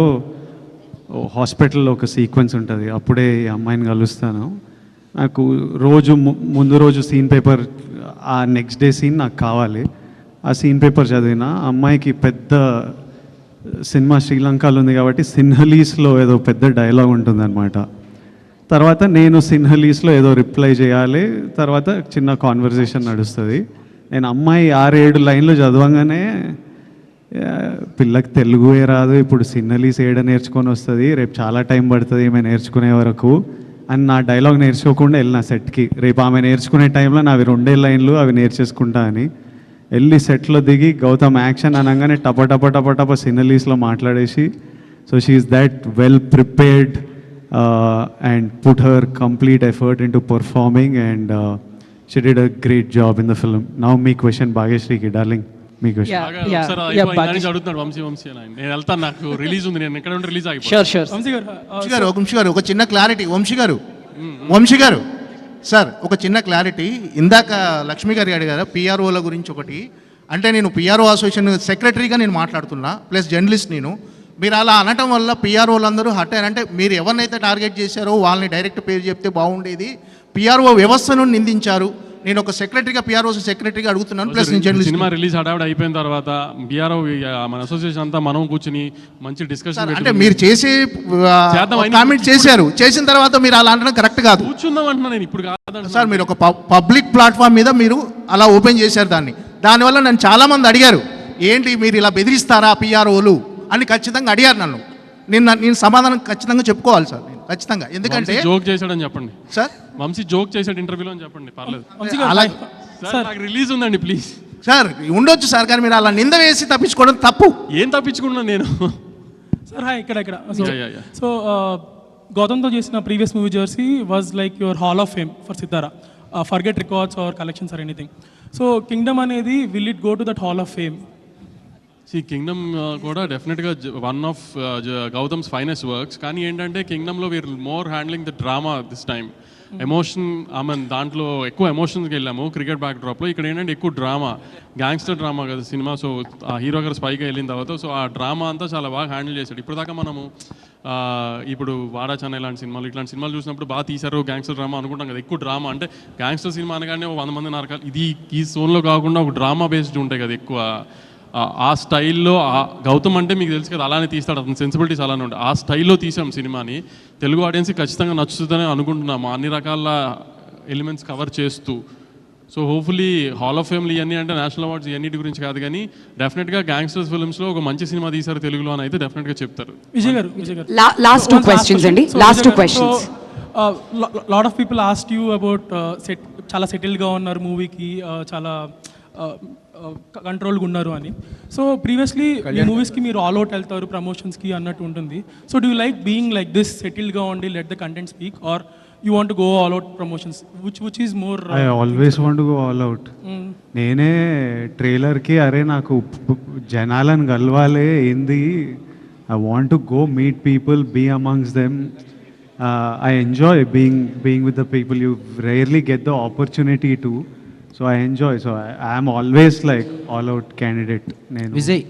[SPEAKER 2] హాస్పిటల్లో ఒక సీక్వెన్స్ ఉంటుంది. అప్పుడే ఈ అమ్మాయిని కలుస్తాను. నాకు ముందు రోజు సీన్ పేపర్, ఆ నెక్స్ట్ డే సీన్ నాకు కావాలి. ఆ సీన్ పేపర్ చదివిన అమ్మాయికి పెద్ద సినిమా శ్రీలంకలో ఉంది కాబట్టి సిన్హలీస్లో ఏదో పెద్ద డైలాగ్ ఉంటుందన్నమాట. తర్వాత నేను సిన్హలీస్లో ఏదో రిప్లై చేయాలి. తర్వాత చిన్న కాన్వర్జేషన్ నడుస్తుంది. నేను అమ్మాయి 6-7 లైన్లు చదవంగానే పిల్లకి తెలుగుయే రాదు, ఇప్పుడు సిన్హలీస్ ఏడ నేర్చుకొని వస్తుంది, రేపు చాలా టైం పడుతుంది ఈమె నేర్చుకునే వరకు అని నా డైలాగ్ నేర్చుకోకుండా వెళ్ళిన సెట్కి. రేపు ఆమె నేర్చుకునే టైంలో నావి 2 లైన్లు అవి నేర్చేసుకుంటా అని వెళ్ళి సెట్లో దిగి గౌతమ్ యాక్షన్ అనగానే టప సిన్హలీస్లో మాట్లాడేసి, so she is that well prepared and put her complete effort into performing and she did a great job in the film. Now me question Bhagyashree ki darling, me question.
[SPEAKER 3] అడుగుతున్నాడు వంశీ అని. నేను వెళ్తాను, నాకు release ఉంది, నేను ఎక్కడ ఉంటే release ఆగిపోతాను.
[SPEAKER 15] Vamsi గారు ఒక చిన్న క్లారిటీ. వంశీ గారు సార్ ఒక చిన్న క్లారిటీ. ఇందాక లక్ష్మి గారు అడిగారు పిఆర్ఓల గురించి ఒకటి. అంటే నేను పిఆర్ఓ అసోసియేషన్ సెక్రటరీగా నేను మాట్లాడుతున్నా, ప్లస్ జర్నలిస్ట్ నేను. మీరు అలా అనటం వల్ల పిఆర్ఓలు అందరూ హట్ అయ్యారు. అంటే మీరు ఎవరినైతే టార్గెట్ చేశారో వాళ్ళని డైరెక్ట్ పేరు చెప్తే బాగుండేది. పిఆర్ఓ వ్యవస్థను నిందించారు. నేను ఒక సెక్రటరీగా, పిఆర్ఓ సెక్రటరీగా అడుగుతున్నాను. ప్లస్
[SPEAKER 3] సినిమా రిలీజ్ హడావిడి అయిపోయిన తర్వాత పిఆర్ఓ మన అసోసియేషన్ అంతా మనం కూర్చుని మంచి డిస్కషన్,
[SPEAKER 15] అంటే మీరు చేసే కామెంట్ చేసిన తర్వాత మీరు అలా అనడం కరెక్ట్ కాదు.
[SPEAKER 3] కూర్చుందాం అంటున్నా నేను, ఇప్పుడు కాదు
[SPEAKER 15] సార్. మీరు ఒక పబ్లిక్ ప్లాట్ఫామ్ మీద మీరు అలా ఓపెన్ చేశారు దానివల్ల నన్ను చాలామంది అడిగారు, ఏంటి మీరు ఇలా బెదిరిస్తారా పిఆర్ఓలు అని ఖచ్చితంగా అడిగారు నన్ను. నేను సమాధానం ఖచ్చితంగా చెప్పుకోవాలి సార్, నేను ఖచ్చితంగా. ఎందుకంటే
[SPEAKER 3] జోక్ చేశాడని చెప్పండి
[SPEAKER 15] సార్,
[SPEAKER 3] వంశీ జోక్ చేశాడు ఇంటర్వ్యూలో అని చెప్పండి, పర్లేదు.
[SPEAKER 15] అలా
[SPEAKER 3] నాకు రిలీజ్ ఉందండి ప్లీజ్.
[SPEAKER 15] సార్ ఉండొచ్చు సార్, కానీ మీరు అలా నింద వేసి తప్పించుకోవడం తప్పు.
[SPEAKER 3] ఏం తప్పించుకున్నాను నేను?
[SPEAKER 16] సార్ హాయ్, ఇక్కడ సో గౌతమ్తో చేసిన previous movie Jersey was like your hall of fame for Sithara, forget records or collections or anything. So Kingdom అనేది will it go to that hall of fame?
[SPEAKER 3] Kingdom కూడా డెఫినెట్గా one of Gautam's finest works. కానీ ఏంటంటే కింగ్డమ్లో we're more handling the drama this time. Emotion దాంట్లో ఎక్కువ ఎమోషన్స్కి వెళ్ళాము cricket back డ్రాప్లో. ఇక్కడ ఏంటంటే ఎక్కువ డ్రామా, గ్యాంగ్స్టర్ డ్రామా కదా సినిమా. సో ఆ హీరో గారు స్పైగా వెళ్ళిన తర్వాత సో ఆ డ్రామా అంతా చాలా బాగా హ్యాండిల్ చేశాడు. ఇప్పటిదాకా మనము ఇప్పుడు వాడా చెన్నై ఇలాంటి సినిమాలు చూసినప్పుడు బాగా తీశారు గ్యాంగ్స్టర్ డ్రామా అనుకుంటాం కదా. ఎక్కువ డ్రామా అంటే గ్యాంగ్స్టర్ సినిమా అనగానే 100 మంది నరకాలు, ఇది ఈ జోన్లో కాకుండా ఒక డ్రామా బేస్డ్ ఉంటాయి కదా ఎక్కువ. ఆ స్టైల్లో గౌతమ్ అంటే మీకు తెలుసు కదా, అలానే తీస్తాడు, అతని సెన్సిబిలిటీస్ అలానే ఉంటాయి. ఆ స్టైల్లో తీసాం సినిమాని. తెలుగు ఆడియన్స్కి ఖచ్చితంగా నచ్చుతుందని అనుకుంటున్నాము, అన్ని రకాల ఎలిమెంట్స్ కవర్ చేస్తూ. సో హోప్ఫుల్లీ హాల్ ఆఫ్ ఫేమ్లు ఇవన్నీ అంటే నేషనల్ అవార్డ్స్ ఇవన్నిటి గురించి కాదు కానీ డెఫినెట్గా గ్యాంగ్స్టర్స్ ఫిల్మ్స్లో ఒక మంచి సినిమా తీశారు తెలుగులో అని అయితే డెఫినెట్గా చెప్తారు.
[SPEAKER 16] విజయ్ గారు
[SPEAKER 19] లాస్ట్ 2 క్వశ్చన్స్ అండి. Last 2 questions.
[SPEAKER 16] Lot of people asked you about చాలా సెటిల్గా ఉన్నారు మూవీకి, చాలా కంట్రోల్గా ఉన్నారు అని. సో ప్రీవియస్లీ ఈ మూవీస్కి మీరు ఆల్ అవుట్ వెళ్తారు ప్రమోషన్స్కి అన్నట్టు ఉంటుంది. So do you like being like this సెటిల్గా ఉండి let the content speak, or you want to go all out promotions, which is more
[SPEAKER 2] I always want to go all out. నేనే ట్రైలర్కి అరే నాకు జనాలను కలవాలి ఏంది, I want to go meet people, be amongst them. I enjoy being with the people. You rarely get the opportunity to, so I enjoy. So I am always like all out candidate. నేను
[SPEAKER 19] Vijay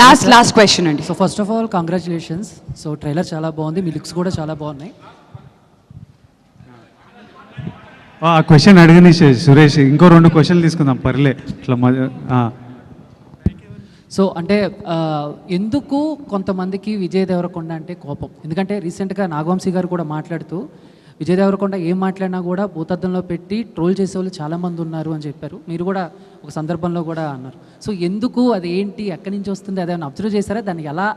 [SPEAKER 19] last question అండి.
[SPEAKER 20] So first of all congratulations. So trailer చాలా బాగుంది, మీ looks కూడా చాలా బాగున్నాయి.
[SPEAKER 2] ఆ question అడిగని Suresh, ఇంకో 2 క్వశ్చన్లు తీసుకుందాం పర్లే ఇట్లా.
[SPEAKER 20] సో అంటే ఎందుకు కొంతమందికి విజయ్ దేవరకొండ అంటే కోపం? ఎందుకంటే రీసెంట్గా నాగవంశీ గారు కూడా మాట్లాడుతూ విజయ్ దేవరకొండ ఏం మాట్లాడినా కూడా భూతద్దంలో పెట్టి ట్రోల్ చేసేవాళ్ళు చాలామంది ఉన్నారు అని చెప్పారు. మీరు కూడా ఒక సందర్భంలో కూడా అన్నారు. సో ఎందుకు, అది ఏంటి, ఎక్కడి నుంచి వస్తుంది, అదేమైనా అబ్జర్వ్ చేశారా? దాన్ని ఎలా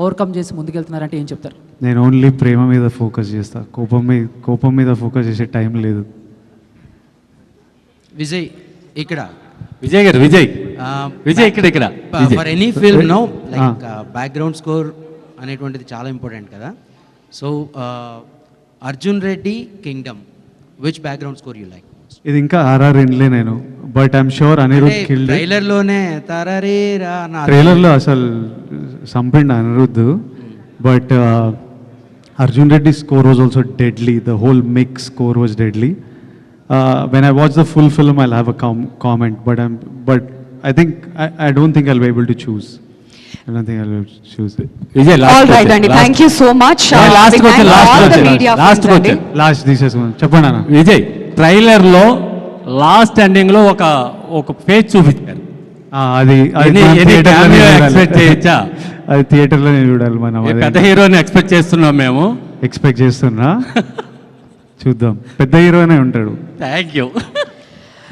[SPEAKER 20] ఓవర్కమ్ చేసి ముందుకెళ్తున్నారంటే ఏం చెప్తారు?
[SPEAKER 2] నేను ఓన్లీ ప్రేమ మీద ఫోకస్ చేస్తాను, కోపం మీద ఫోకస్ చేసే టైం లేదు.
[SPEAKER 11] విజయ్ ఇక్కడ
[SPEAKER 14] విజయ్ ఇక్కడ
[SPEAKER 11] for any film no like background score అనేటువంటిది చాలా ఇంపార్టెంట్ కదా. So Arjun Reddy Kingdom, which background score you like?
[SPEAKER 2] ఇది ఇంకా ఆర్ఆర్ ఇన్లే నేను, but I'm sure Anirudh killed. ట్రైలర్లో అసలు సంపిండి Anirudh, but Arjun Reddy score was also deadly. The whole mix score was deadly. When I watch the full film, I'll have a comment, but I think I don't think I'll be able to choose. I don't think I'll be able to choose it.
[SPEAKER 19] Vijay, all right, Andy. Thank you so much.
[SPEAKER 14] Last question.
[SPEAKER 2] Last తీసేసుకుందాం. చెప్పండి అన్న.
[SPEAKER 14] Vijay trailer లో last ending లో ఒక phase చూపించారు.
[SPEAKER 2] అది
[SPEAKER 14] expect చేయొచ్చా?
[SPEAKER 2] అది థియేటర్లో నేను చూడాలి. మనం
[SPEAKER 14] పెద్ద హీరోని ఎక్స్పెక్ట్ చేస్తున్నాం మేము.
[SPEAKER 2] ఎక్స్పెక్ట్ చేస్తున్నా, చూద్దాం. పెద్ద హీరోనే ఉంటాడు.
[SPEAKER 14] Thank you.